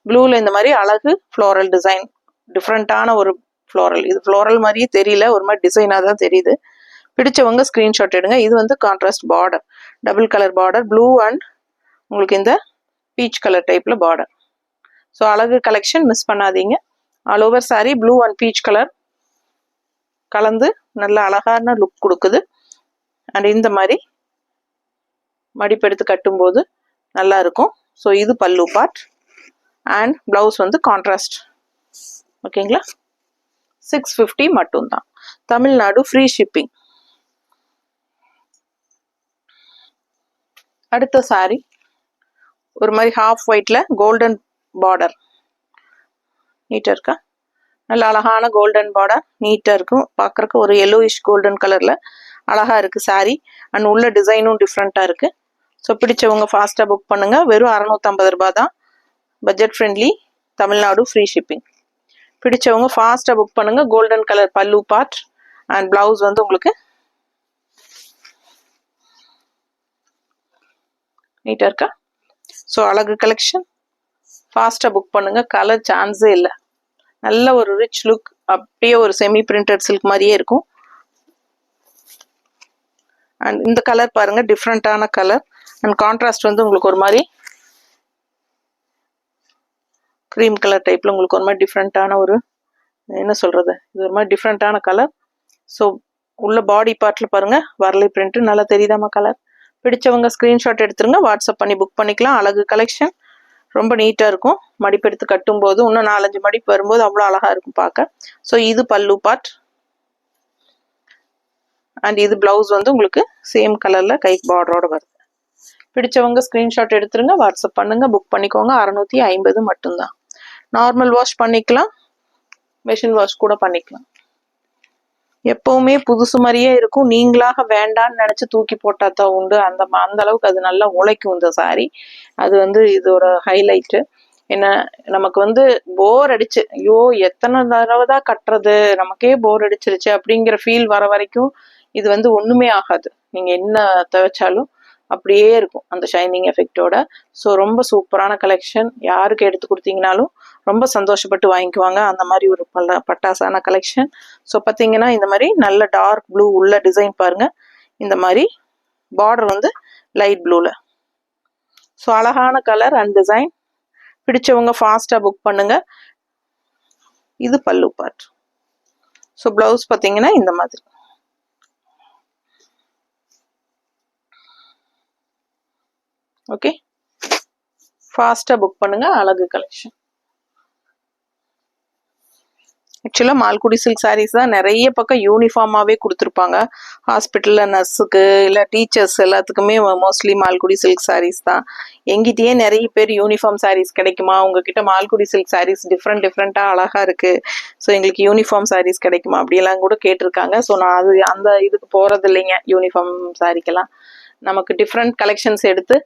ப்ளூவில் இந்த மாதிரி அழகு ஃப்ளோரல் டிசைன், டிஃப்ரெண்ட்டான ஒரு ஃப்ளோரல். இது ஃப்ளோரல் மாதிரியே தெரியல, ஒரு மாதிரி டிசைனாக தான் தெரியுது. பிடிச்சவங்க ஸ்க்ரீன்ஷாட் எடுங்க. இது வந்து contrast border, double colour border, blue and உங்களுக்கு இந்த பீச் கலர் டைப்ல பார்டர். ஸோ அழகு கலெக்ஷன் மிஸ் பண்ணாதீங்க. All over sorry blue and peach colour கலந்து நல்ல அழகான லுக் கொடுக்குது. அண்ட் இந்த மாதிரி மடிப்பெடுத்து கட்டும்போது நல்லா இருக்கும். ஸோ இது பல்லு பார்ட் அண்ட் பிளவுஸ் வந்து கான்ட்ராஸ்ட். ஓகேங்களா, 650 மட்டும்தான். Tamil Nadu free shipping. அடுத்த சாரி ஒரு மாதிரி ஹாஃப் ஒயிட்ல கோல்டன் பார்டர். நீட்டா இருக்கா? நல்ல அழகான கோல்டன் பார்டர், நீட்டா இருக்கும். பார்க்கறக்கு ஒரு yellowish கோல்டன் கலர்ல அழகா இருக்கு சாரி. அண்ட் உள்ள டிசைனும் டிஃப்ரெண்டா இருக்கு. ஸோ பிடிச்சவங்க ஃபாஸ்டா புக் பண்ணுங்க. வெறும் 650 ரூபாய் தான். Budget friendly, Tamil Nadu free shipping. பிடிச்சவங்க ஃபாஸ்டா புக் பண்ணுங்க. கோல்டன் கலர் பல்லு பார்ட் அண்ட் பிளவுஸ் வந்து உங்களுக்கு நீட்டா இருக்கா? ஸோ அழகு கலெக்ஷன் ஃபாஸ்டா புக் பண்ணுங்க. கலர் சான்ஸே இல்லை. நல்ல ஒரு ரிச் லுக், அப்படியே ஒரு செமி பிரிண்டட் சில்க் மாதிரியே இருக்கும். அண்ட் இந்த கலர் பாருங்க, டிஃப்ரெண்டான கலர் அண்ட் கான்ட்ராஸ்ட் வந்து உங்களுக்கு ஒரு மாதிரி க்ரீம் கலர் டைப்ல உங்களுக்கு ஒரு மாதிரி டிஃப்ரெண்டான ஒரு என்ன சொல்றது, இது ஒரு மாதிரி டிஃப்ரெண்டான கலர். ஸோ உள்ள பாடி பார்ட்ல பாருங்க வரலை பிரிண்ட் நல்லா தெரியுதாமா கலர். பிடிச்சவங்க ஸ்கிரீன்ஷாட் எடுத்துருங்க, வாட்ஸ்அப் பண்ணி புக் பண்ணிக்கலாம். அழகு கலெக்ஷன் ரொம்ப நீட்டா இருக்கும். மடிப்பெடுத்து கட்டும் போது இன்னும் 4-5 மடிப்பு வரும்போது அவ்வளோ அழகா இருக்கும் பார்க்க. ஸோ இது பல்லு பார்ட் அண்ட் இது பிளவுஸ் வந்து உங்களுக்கு சேம் கலர்ல கை பார்டரோட வருது. பிடிச்சவங்க ஸ்கிரீன்ஷாட் எடுத்துருங்க, வாட்ஸ்அப் பண்ணுங்க, புக் பண்ணிக்கோங்க. 650 மட்டும்தான். நார்மல் வாஷ் பண்ணிக்கலாம், மெஷின் வாஷ் கூட பண்ணிக்கலாம். எப்பவுமே புதுசு மாதிரியே இருக்கும். நீங்களாக வேண்டான்னு நினைச்சு தூக்கி போட்டா தான் உண்டு. அந்த அளவுக்கு அது நல்லா உழைக்கும் இந்த சாரி. அது வந்து இதோட ஹைலைட்டு. என்ன, நமக்கு வந்து போர் அடிச்சு, ஐயோ எத்தனை தடவை தான் கட்டுறது, நமக்கே போர் அடிச்சிருச்சு அப்படிங்கிற ஃபீல் வர வரைக்கும் இது வந்து ஒண்ணுமே ஆகாது. நீங்க என்ன துவைச்சாலும் அப்படியே இருக்கும் அந்த ஷைனிங் எஃபெக்டோட. ஸோ ரொம்ப சூப்பரான கலெக்ஷன். யாருக்கு எடுத்து கொடுத்தீங்கனாலும் ரொம்ப சந்தோஷப்பட்டு வாங்கிக்குவாங்க. அந்த மாதிரி ஒரு பட்டாசான கலெக்ஷன். ஸோ பார்த்தீங்கன்னா இந்த மாதிரி நல்ல டார்க் ப்ளூ உள்ள டிசைன் பாருங்க. இந்த மாதிரி பார்டர் வந்து லைட் ப்ளூல. ஸோ அழகான கலர் அண்ட் டிசைன். பிடிச்சவங்க ஃபாஸ்டா புக் பண்ணுங்க. இது பல்லு பார்ட். ஸோ பிளவுஸ் பார்த்தீங்கன்னா இந்த மாதிரி. ஓகே, ஃபாஸ்டா புக் பண்ணுங்க. அழகு கலெக்ஷன். ஆக்சுவலாக மால்குடி சில்க் சாரீஸ் தான் நிறைய பக்கம் யூனிஃபார்மாகவே கொடுத்துருப்பாங்க. ஹாஸ்பிட்டலில் நர்ஸுக்கு இல்லை டீச்சர்ஸ் எல்லாத்துக்குமே மோஸ்ட்லி மால்குடி சில்க் சாரீஸ் தான். எங்கிட்டயே நிறைய பேர் யூனிஃபார்ம் சாரீஸ் கிடைக்குமா, உங்ககிட்ட மால்குடி சில்க் சாரீஸ் டிஃப்ரெண்ட்டாக அழகாக இருக்குது, ஸோ எங்களுக்கு யூனிஃபார்ம் சாரீஸ் கிடைக்குமா அப்படியெல்லாம் கூட கேட்டிருக்காங்க. ஸோ நான் அந்த இதுக்கு போகிறது இல்லைங்க. யூனிஃபார்ம் சாரீக்கெல்லாம் நமக்கு டிஃப்ரெண்ட் கலெக்ஷன்ஸ் எடுத்து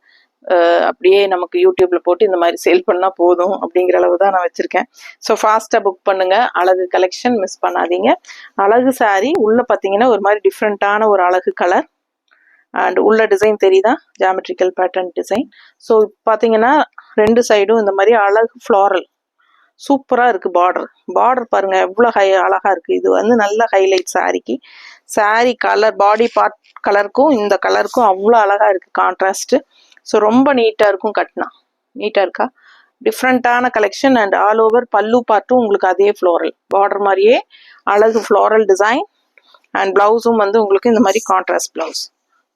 அப்படியே நமக்கு யூடியூப்ல போட்டு இந்த மாதிரி சேல் பண்ணா போதும் அப்படிங்கிற அளவு தான் நான் வச்சிருக்கேன். ஸோ ஃபாஸ்டா புக் பண்ணுங்க. அழகு கலெக்ஷன் மிஸ் பண்ணாதீங்க. அழகு சாரி உள்ள பார்த்தீங்கன்னா ஒரு மாதிரி டிஃப்ரெண்டான ஒரு அழகு கலர் அண்ட் உள்ள டிசைன் தெரியுதா, ஜாமெட்ரிக்கல் பேட்டர்ன் டிசைன். ஸோ பார்த்தீங்கன்னா ரெண்டு சைடும் இந்த மாதிரி அழகு ஃப்ளாரல் சூப்பராக இருக்கு. பார்டர் பாருங்க எவ்வளோ அழகா இருக்கு. இது வந்து நல்ல ஹைலைட் சாரிக்கு. சாரி கலர் பாடி பார்ட் கலருக்கும் இந்த கலருக்கும் அவ்வளோ அழகா இருக்கு கான்ட்ராஸ்ட். ஸோ ரொம்ப நீட்டா இருக்கும். கட்டினா நீட்டா இருக்கா? டிஃப்ரெண்டான கலெக்ஷன். அண்ட் ஆல் ஓவர் பல்லு பார்ட்டும் உங்களுக்கு அதே ஃப்ளோரல் பார்டர் மாதிரியே அழகு ஃப்ளோரல் டிசைன். அண்ட் பிளவுஸும் வந்து உங்களுக்கு இந்த மாதிரி கான்ட்ராஸ்ட் பிளவுஸ்.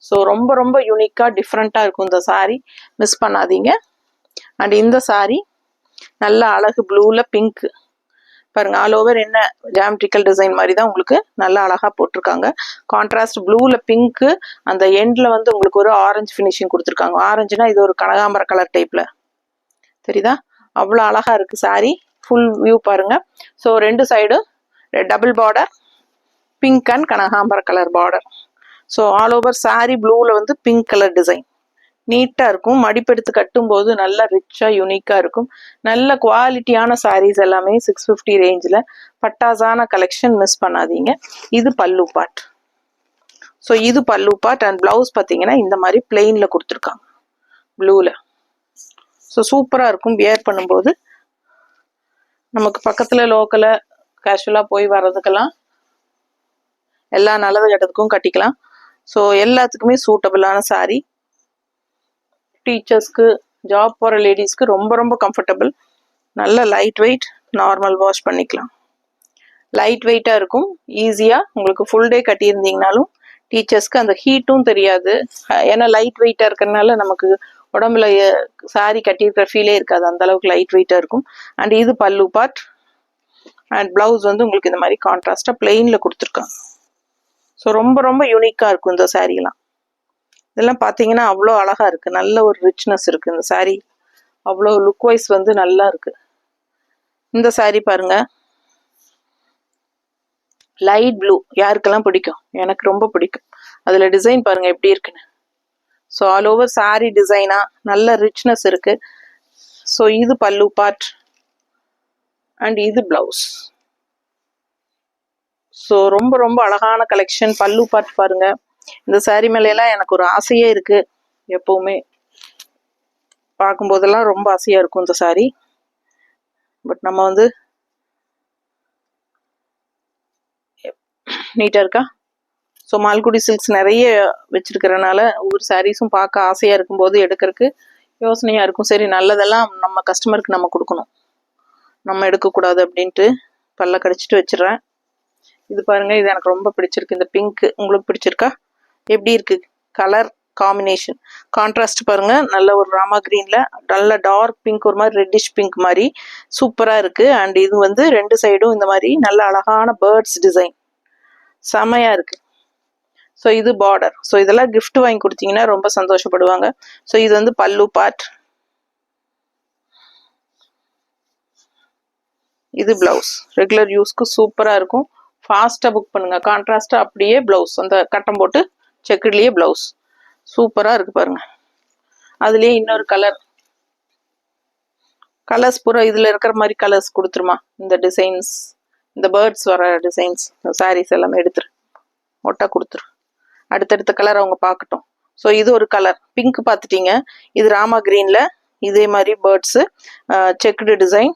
ஸோ ரொம்ப ரொம்ப யூனிக்கா டிஃப்ரெண்டா இருக்கும் இந்த சாரி. மிஸ் பண்ணாதீங்க. அண்ட் இந்த சாரி நல்ல அழகு ப்ளூல பிங்க் பாருங்க. ஆல் ஓவர் என்ன ஜாமெட்ரிக்கல் டிசைன் மாதிரி தான் உங்களுக்கு நல்லா அழகா போட்டிருக்காங்க. கான்ட்ராஸ்ட் ப்ளூல பிங்க், அந்த எண்ட்ல வந்து உங்களுக்கு ஒரு ஆரஞ்சு ஃபினிஷிங் கொடுத்துருக்காங்க. ஆரஞ்சுனா இது ஒரு கனகாம்பர கலர் டைப்ல தெரியுதா, அவ்வளோ அழகா இருக்கு சாரி. ஃபுல் வியூ பாருங்க. ஸோ ரெண்டு side double border, pink and கனகாம்பர colour border. So all over sari ப்ளூல வந்து பிங்க் கலர் டிசைன் நீட்டா இருக்கும். மடிப்பெடுத்து கட்டும் போது நல்லா ரிச்சா யூனிக்கா இருக்கும். நல்ல குவாலிட்டியான சாரீஸ் எல்லாமே 650 ரேஞ்சில் பட்டாசான கலெக்ஷன் மிஸ் பண்ணாதீங்க. இது பல்லு பார்ட். ஸோ இது பல்லு பார்ட் அண்ட் பிளவுஸ் பார்த்தீங்கன்னா இந்த மாதிரி பிளெயின்ல கொடுத்துருக்காங்க ப்ளூல. ஸோ சூப்பரா இருக்கும். வியர் பண்ணும்போது நமக்கு பக்கத்துல லோக்கல கேஷுவலா போய் வர்றதுக்கெல்லாம் எல்லா நல்லது கெட்டதுக்கும் கட்டிக்கலாம். ஸோ எல்லாத்துக்குமே சூட்டபிளான சாரி. டீச்சர்ஸ்க்கு ஜாப் போகிற லேடிஸ்க்கு ரொம்ப ரொம்ப கம்ஃபர்டபுள். நல்ல லைட் வெயிட், நார்மல் வாஷ் பண்ணிக்கலாம். லைட் வெயிட்டாக இருக்கும், ஈஸியாக உங்களுக்கு ஃபுல் டே கட்டியிருந்தீங்கனாலும் டீச்சர்ஸ்க்கு அந்த ஹீட்டும் தெரியாது. ஏன்னா லைட் வெயிட்டாக இருக்கிறதுனால நமக்கு உடம்புல சாரி கட்டியிருக்கிற ஃபீலே இருக்காது, அந்த அளவுக்கு லைட் வெயிட்டாக இருக்கும். அண்ட் இது பல்லு பார்ட். அண்ட் பிளவுஸ் வந்து உங்களுக்கு இந்த மாதிரி கான்ட்ராஸ்டாக பிளெயினில் கொடுத்துருக்காங்க. ஸோ ரொம்ப ரொம்ப யூனிக்காக இருக்கும் இந்த சாரீலாம். இதெல்லாம் பார்த்தீங்கன்னா அவ்வளோ அழகாக இருக்குது, நல்ல ஒரு ரிச்னஸ் இருக்குது இந்த சாரீ. அவ்வளோ லுக் வைஸ் வந்து நல்லா இருக்குது. இந்த சாரீ பாருங்க, லைட் ப்ளூ. யாருக்கெல்லாம் பிடிக்கும்? எனக்கு ரொம்ப பிடிக்கும். அதில் டிசைன் பாருங்க எப்படி இருக்குன்னு. ஸோ ஆல் ஓவர் சாரீ டிசைனாக நல்ல ரிச்னஸ் இருக்குது. ஸோ இது பல்லு பார்ட் அண்ட் இது பிளவுஸ். ஸோ ரொம்ப ரொம்ப அழகான கலெக்ஷன். பல்லு பார்ட் பாருங்க. இந்த சாரீ மேலையெல்லாம் எனக்கு ஒரு ஆசையே இருக்கு, எப்பவுமே பார்க்கும்போதெல்லாம் ரொம்ப ஆசையா இருக்கும் இந்த சாரீ. பட் நம்ம வந்து நீட்டா இருக்கா. ஸோ மால்குடி சில்க்ஸ் நிறைய வச்சிருக்கிறனால ஒவ்வொரு சாரீஸும் பார்க்க ஆசையா இருக்கும்போது எடுக்கிறதுக்கு யோசனையா இருக்கும். சரி, நல்லதெல்லாம் நம்ம கஸ்டமருக்கு நம்ம கொடுக்கணும், நம்ம எடுக்கக்கூடாது அப்படின்ட்டு பல்ல கடிச்சிட்டு வச்சிடறேன். இது பாருங்க, இது எனக்கு ரொம்ப பிடிச்சிருக்கு. இந்த பிங்க் உங்களுக்கு பிடிச்சிருக்கா? எப்படி இருக்கு கலர் காம்பினேஷன், கான்ட்ராஸ்ட் பாருங்க. நல்ல ஒரு ராமா கிரீன்ல நல்ல டார்க் பிங்க், ஒரு மாதிரி ரெட்டிஷ் பிங்க் மாதிரி சூப்பரா இருக்கு. அண்ட் இது வந்து ரெண்டு சைடும் இந்த மாதிரி நல்ல அழகான பேர்ட்ஸ் டிசைன், செமையா இருக்கு. ஸோ இது பார்டர். ஸோ இதெல்லாம் கிஃப்ட் வாங்கி கொடுத்தீங்கன்னா ரொம்ப சந்தோஷப்படுவாங்க. ஸோ இது வந்து பல்லு பார்ட், இது பிளவுஸ். ரெகுலர் யூஸ்க்கு சூப்பரா இருக்கும். ஃபாஸ்டா புக் பண்ணுங்க. கான்ட்ராஸ்டா அப்படியே பிளவுஸ், அந்த கட்டம் போட்டு செக்குட்லயே பிளவுஸ் சூப்பரா இருக்கு பாருங்க. அதுலயே இன்னொரு கலர்ஸ் பூரா இதுல இருக்கிற மாதிரி கலர்ஸ் கொடுத்துருமா. இந்த டிசைன்ஸ், இந்த பேர்ட்ஸ் வர டிசைன்ஸ் சாரீஸ் எல்லாமே எடுத்துரு, ஒட்டா கொடுத்துரு. அடுத்தடுத்த கலர் அவங்க பார்க்கட்டும். ஸோ இது ஒரு கலர் பிங்க் பார்த்துட்டீங்க. இது ராமா கிரீன்ல இதே மாதிரி பேர்ட்ஸு செக்குடு டிசைன்.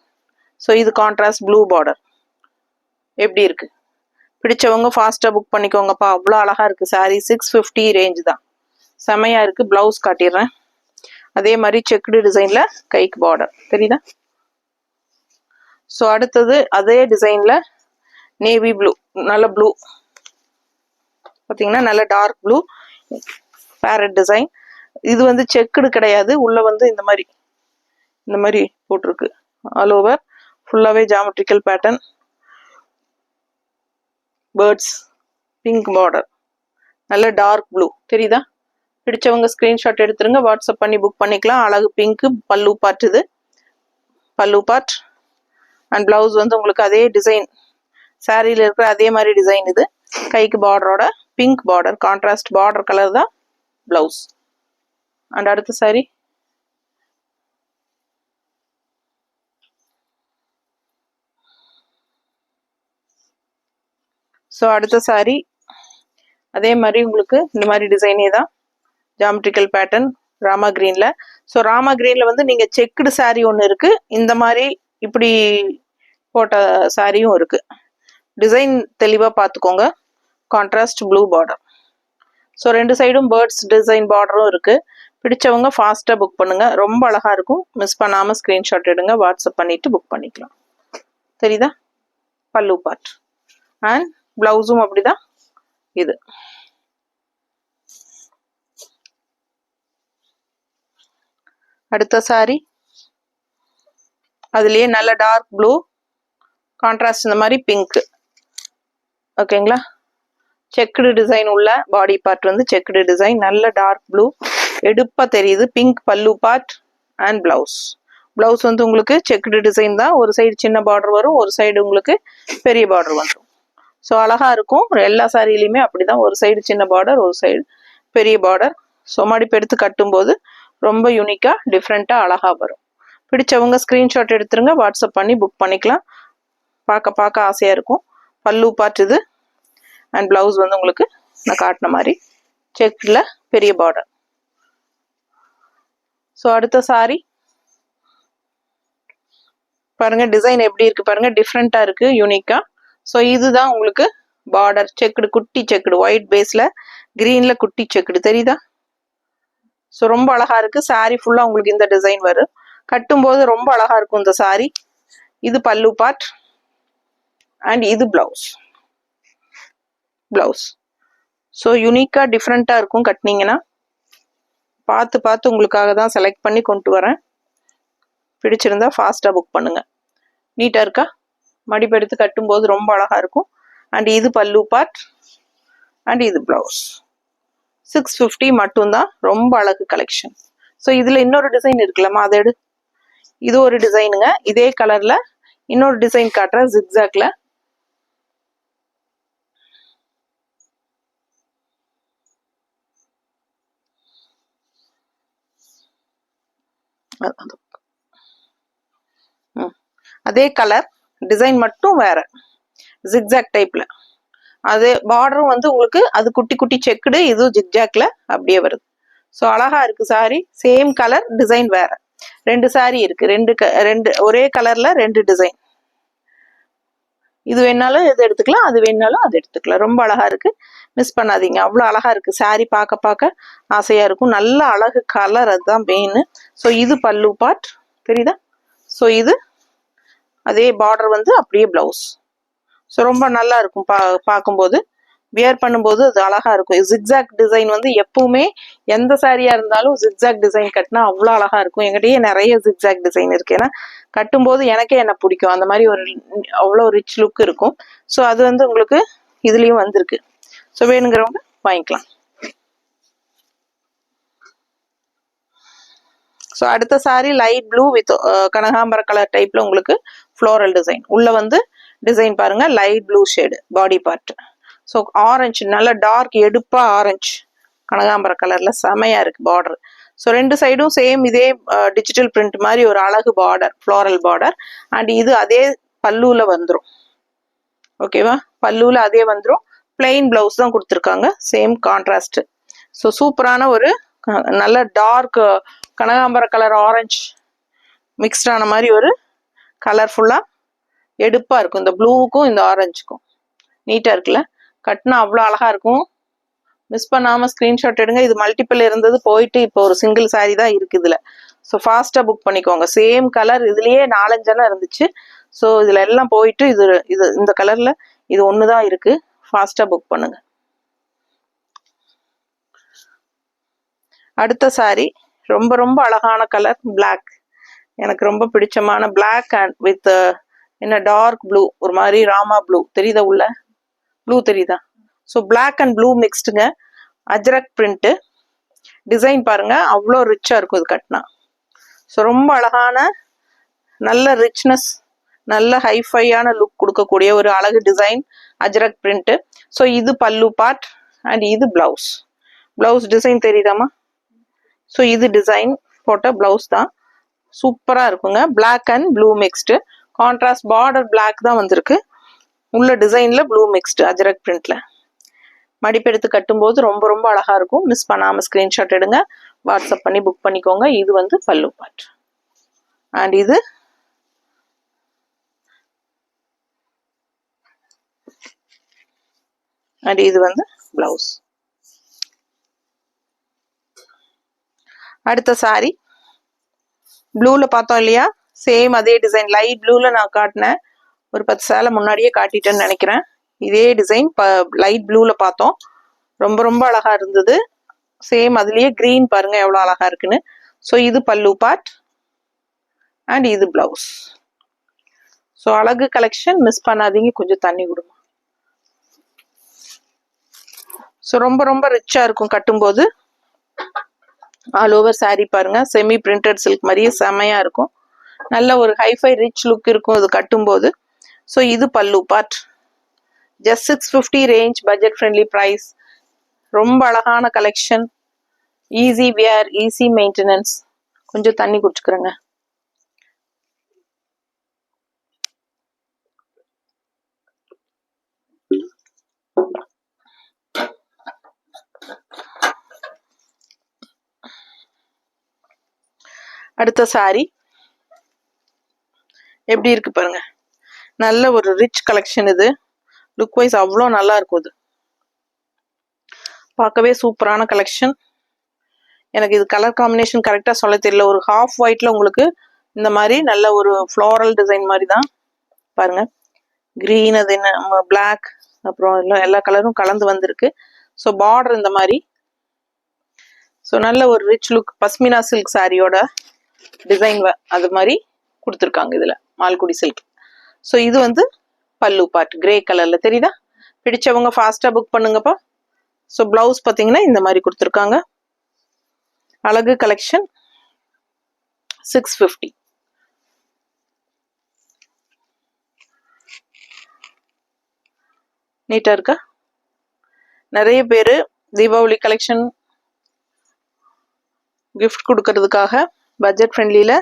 ஸோ இது கான்ட்ராஸ்ட் ப்ளூ பார்டர். எப்படி இருக்கு? பிடிச்சவங்க ஃபாஸ்டா புக் பண்ணிக்கோங்கப்பா, அவ்வளோ அழகா இருக்கு சாரீ. 650 ரேஞ்ச் தான், செமையா இருக்கு. பிளவுஸ் காட்டிடுறேன். அதே மாதிரி செக்குடு டிசைன்ல கைக்கு பார்டர் தெரியுதா. ஸோ அடுத்தது அதே டிசைன்ல நேவி ப்ளூ, நல்ல ப்ளூ பார்த்தீங்கன்னா நல்ல டார்க் ப்ளூ பேரட் டிசைன். இது வந்து செக்குடு கிடையாது, உள்ள வந்து இந்த மாதிரி போட்டிருக்கு. ஆல் ஓவர் ஃபுல்லாவே geometrical pattern, birds, pink border, நல்ல டார்க் ப்ளூ தெரியுதா. பிடிச்சவங்க ஸ்கிரீன்ஷாட் எடுத்துருங்க, வாட்ஸ்அப் பண்ணி புக் பண்ணிக்கலாம். அழகு பிங்க் பல்லு பார்ட், இது பல்லு பார்ட். அண்ட் பிளவுஸ் வந்து உங்களுக்கு அதே டிசைன், சாரியில இருக்கிற அதே மாதிரி டிசைன். இது கைக்கு பார்டரோட pink border, contrast border colour தான் பிளவுஸ். அண்ட் அடுத்த சாரி ஸோ அடுத்த சாரி அதே மாதிரி உங்களுக்கு இந்த மாதிரி டிசைனே தான், ஜாமெட்ரிக்கல் பேட்டர்ன் ராமா கிரீன்ல. ஸோ ராமா கிரீன்ல வந்து நீங்க செக்குடு சாரி ஒன்று இருக்கு, இந்த மாதிரி இப்படி போட்ட சாரியும் இருக்கு. டிசைன் தெளிவா பார்த்துக்கோங்க. Contrast blue border. ஸோ ரெண்டு சைடும் பேர்ட்ஸ் டிசைன் பார்டரும் இருக்கு. பிடிச்சவங்க ஃபாஸ்டா புக் பண்ணுங்க, ரொம்ப அழகா இருக்கும். மிஸ் பண்ணாம ஸ்கிரீன்ஷாட் எடுங்க, வாட்ஸ்அப் பண்ணிட்டு புக் பண்ணிக்கலாம். தெரியுதா பல்லு பார்ட். அண்ட் பிளவுஸும் அப்படிதான். இது அடுத்த சாரி, அதுலயே நல்ல டார்க் ப்ளூ கான்ட்ராஸ்ட் இந்த மாதிரி பிங்க். ஓகேங்களா. செக்குடு டிசைன் உள்ள பாடி பார்ட் வந்து செக்குடு டிசைன், நல்ல டார்க் ப்ளூ எடுப்பா தெரியுது. பிங்க் பல்லு பார்ட் அண்ட் பிளவுஸ். பிளவுஸ் வந்து உங்களுக்கு செக்குடு டிசைன் தான், ஒரு சைடு சின்ன பார்டர் வரும், ஒரு சைடு உங்களுக்கு பெரிய பார்டர் வந்துடும். ஸோ அழகா இருக்கும். எல்லா சாரிலையுமே அப்படிதான், ஒரு சைடு சின்ன பார்டர், ஒரு சைடு பெரிய பார்டர். ஸோ மடிப்பு எடுத்து கட்டும்போது ரொம்ப யூனிக்கா டிஃப்ரெண்டா அழகா வரும். பிடிச்சவங்க ஸ்கிரீன்ஷாட் எடுத்துருங்க, வாட்ஸ்அப் பண்ணி புக் பண்ணிக்கலாம். பார்க்க ஆசையா இருக்கும். பல்லு பார்ட் இது. அண்ட் பிளவுஸ் வந்து உங்களுக்கு நான் காட்டின மாதிரி செக்ல பெரிய பார்டர். ஸோ அடுத்த சாரி பாருங்க, டிசைன் எப்படி இருக்கு பாருங்க, டிஃப்ரெண்டா இருக்கு, யூனிக்கா. ஸோ இதுதான் உங்களுக்கு பார்டர் செக்குடு, குட்டி செக்குடு, ஒயிட் பேஸ்ல கிரீன்ல குட்டி செக்குடு தெரியுதா. ஸோ ரொம்ப அழகா இருக்கு. சாரி ஃபுல்லா உங்களுக்கு இந்த டிசைன் வரும். கட்டும்போது ரொம்ப அழகா இருக்கும் இந்த சாரி. இது பல்லு பார்ட் அண்ட் இது பிளவுஸ். ஸோ யூனிக்கா டிஃப்ரெண்டா இருக்கும். கட்டினீங்கன்னா பார்த்து பார்த்து உங்களுக்காக தான் செலக்ட் பண்ணி கொண்டு வரேன். பிடிச்சிருந்தா ஃபாஸ்டா புக் பண்ணுங்க. நீட்டா இருக்கா? மடிப்பு எடுத்து கட்டும்போது ரொம்ப அழகா இருக்கும். அண்ட் இது பல்லு பார்ட் அண்ட் இது பிளவுஸ். 650 மட்டும்தான். ரொம்ப அழகு கலெக்ஷன். ஸோ இதுல இன்னொரு டிசைன் இருக்குல்லம்மா, அதை எடு. இது ஒரு டிசைனுங்க. இதே கலர்ல இன்னொரு டிசைன் காட்டுறேன் ஜிக்ஸாக்ல. அதே கலர் டிசைன் மட்டும் வேற, ஜிக்ஸாக் டைப்ல. அது பார்டரும் வந்து உங்களுக்கு அது குட்டி குட்டி செக்குடு, இது ஜிக்ஜாக்ல அப்படியே வருது. ஸோ அழகா இருக்கு சாரி. சேம் கலர் டிசைன் வேற. ரெண்டு சாரி இருக்கு. ரெண்டு ஒரே கலர்ல ரெண்டு டிசைன். இது வேணாலும் இது எடுத்துக்கலாம், அது வேணாலும் அது எடுத்துக்கலாம். ரொம்ப அழகா இருக்கு. மிஸ் பண்ணாதீங்க. அவ்வளோ அழகா இருக்கு சாரி. பார்க்க பார்க்க ஆசையா இருக்கும். நல்ல அழகு கலர், அதுதான் மெயின். ஸோ இது பல்லு பார்ட் தெரியுதா? ஸோ இது அதே பார்டர் வந்து அப்படியே பிளவுஸ். ஸோ ரொம்ப நல்லா இருக்கும். பார்க்கும்போது வியர் பண்ணும்போது அது அழகா இருக்கும். ஜிக்ஸாக் டிசைன் வந்து எப்பவுமே எந்த சாரியா இருந்தாலும் ஜிக்ஸாக் டிசைன் கட்டினா அவ்வளோ அழகா இருக்கும். எங்கிட்டயே நிறைய ஜிக்ஸாக் டிசைன் இருக்கு. ஏன்னா கட்டும்போது எனக்கே என்ன பிடிக்கும். அந்த மாதிரி ஒரு அவ்வளோ ரிச் லுக் இருக்கும். ஸோ அது வந்து உங்களுக்கு இதுலயும் வந்திருக்கு. ஸோ வேணுங்கிறவங்க வாங்கிக்கலாம். ஸோ அடுத்த சாரி லைட் ப்ளூ வித் கனகாம்பர கலர் டைப்ல உங்களுக்கு ஃப்ளோரல் டிசைன். உள்ள வந்து டிசைன் பாருங்க, light blue shade body part. So orange, நல்ல டார்க் எடுப்பா ஆரஞ்சு கனகாம்பர கலர்ல செமையா இருக்கு பார்டர். ஸோ ரெண்டு சைடும் சேம் இதே டிஜிட்டல் பிரிண்ட் மாதிரி ஒரு அழகு பார்டர், ஃப்ளோரல் பார்டர். அண்ட் இது அதே பல்லுல வந்துடும். ஓகேவா? பல்லுல அதே வந்துடும். பிளெயின் பிளவுஸ் தான் கொடுத்துருக்காங்க, சேம் கான்ட்ராஸ்ட். ஸோ சூப்பரான ஒரு நல்ல டார்க் கனகாம்பர கலர் ஆரஞ்சு மிக்ஸ்டான மாதிரி ஒரு கலர்ஃபுல்லா எடுப்பா இருக்கும். இந்த ப்ளூவுக்கும் இந்த ஆரஞ்சுக்கும் நீட்டா இருக்குல்ல? கட்டினா அவ்வளோ அழகா இருக்கும். மிஸ் பண்ணாம ஸ்கிரீன்ஷாட் எடுங்க. இது மல்டிபிள் இருந்தது, போயிட்டு இப்போ ஒரு சிங்கிள் சாரி தான் இருக்கு இதுல. ஸோ ஃபாஸ்டா புக் பண்ணிக்கோங்க. சேம் கலர் இதுலயே 4-5 இருந்துச்சு. ஸோ இதுல எல்லாம் போயிட்டு இது இது இந்த கலர்ல இது ஒண்ணுதான் இருக்கு. ஃபாஸ்டா புக் பண்ணுங்க. அடுத்த சாரி ரொம்ப ரொம்ப அழகான கலர் பிளாக். எனக்கு ரொம்ப பிடிச்சமான பிளாக் அண்ட் வித் என்ன டார்க் ப்ளூ, ஒரு மாதிரி ராமா ப்ளூ தெரியுதா? உள்ள ப்ளூ தெரியுதா? ஸோ பிளாக் அண்ட் ப்ளூ மிக்ஸ்டுங்க. அஜ்ரக் பிரிண்ட் டிசைன் பாருங்க, அவ்வளோ ரிச்சா இருக்கும் இது கட்டினா. ஸோ ரொம்ப அழகான நல்ல ரிச்னஸ், நல்ல ஹைஃபையான லுக் கொடுக்கக்கூடிய ஒரு அழகு டிசைன் அஜ்ரக் பிரிண்ட். ஸோ இது பல்லு பார்ட் அண்ட் இது பிளவுஸ். பிளவுஸ் டிசைன் தெரியுதாமா? ஸோ இது டிசைன் போட்ட பிளவுஸ் தான். சூப்பரா இருக்குங்க. Black and blue mixed, contrast border black தான் வந்திருக்கு. உள்ள டிசைன்ல ப்ளூ மிக்ஸ்டு அஜ்ரக் பிரிண்ட்ல. மடிப்பெடுத்து கட்டும்போது ரொம்ப ரொம்ப அழகா இருக்கும். மிஸ் பண்ணாம ஸ்கிரீன்ஷாட் எடுங்க, வாட்ஸ்அப் பண்ணி புக் பண்ணிக்கோங்க. இது வந்து பல்லு பார்ட் அண்ட் இது வந்து பிளவுஸ். அடுத்த சாரி ப்ளூல பார்த்தோம் இல்லையா? சேம் அதே டிசைன் லைட் ப்ளூல நான் காட்டினேன். ஒரு 10 சேலை முன்னாடியே காட்டிட்டேன்னு நினைக்கிறேன். இதே டிசைன் லைட் ப்ளூல பார்த்தோம். ரொம்ப ரொம்ப அழகா இருந்தது. சேம் அதுலயே கிரீன் பாருங்க எவ்வளவு அழகா இருக்குன்னு. ஸோ இது பல்லு பார்ட் அண்ட் இது பிளவுஸ். ஸோ அழகு கலெக்ஷன் மிஸ் பண்ணாதீங்க. கொஞ்சம் தண்ணி விடுமா. ஸோ ரொம்ப ரொம்ப ரிச்சா இருக்கும் கட்டும்போது. ஆல் ஓவர் சாரி பாருங்க, செமி பிரிண்டட் சில்க் மாதிரியே செமையா இருக்கும். நல்ல ஒரு ஹைஃபை ரிச் லுக் இருக்கும் இது கட்டும்போது. ஸோ இது பல்லு part. Just 650 range, budget friendly price. ரொம்ப அழகான collection. Easy wear, easy maintenance. கொஞ்சம் தண்ணி குடிச்சுக்கிறேங்க. அடுத்த சாரி எப்படி இருக்கு பாருங்க. நல்ல ஒரு ரிச் கலெக்ஷன் இது. லுக் வைஸ் அவ்வளோ நல்லா இருக்கும். இது பார்க்கவே சூப்பரான கலெக்ஷன். எனக்கு இது கலர் காம்பினேஷன் கரெக்டாக சொல்ல தெரியல. ஒரு ஹாஃப் ஒயிட்ல உங்களுக்கு இந்த மாதிரி நல்ல ஒரு ஃப்ளோரல் டிசைன் மாதிரி தான் பாருங்க. கிரீன், அது என்ன பிளாக், அப்புறம் எல்லா கலரும் கலந்து வந்திருக்கு. ஸோ பார்டர் இந்த மாதிரி. ஸோ நல்ல ஒரு ரிச் லுக் பஸ்மினா சில்க் சாரியோட டிசைன் அது மாதிரி கொடுத்துருக்காங்க இதில் மால்குடி சில்க். ஸோ இது வந்து பல்லு பார்ட் கிரே கலர்ல தெரியுதா? பிடிச்சவங்க ஃபாஸ்டா புக் பண்ணுங்கப்பா. ஸோ பிளவுஸ் பார்த்தீங்கன்னா இந்த மாதிரி கொடுத்துருக்காங்க. அழகு கலெக்ஷன் 650. நீட்டா இருக்கா? நிறைய பேர் தீபாவளி கலெக்ஷன் கிஃப்ட் கொடுக்கறதுக்காக பட்ஜெட் ஃப்ரெண்ட்லியில்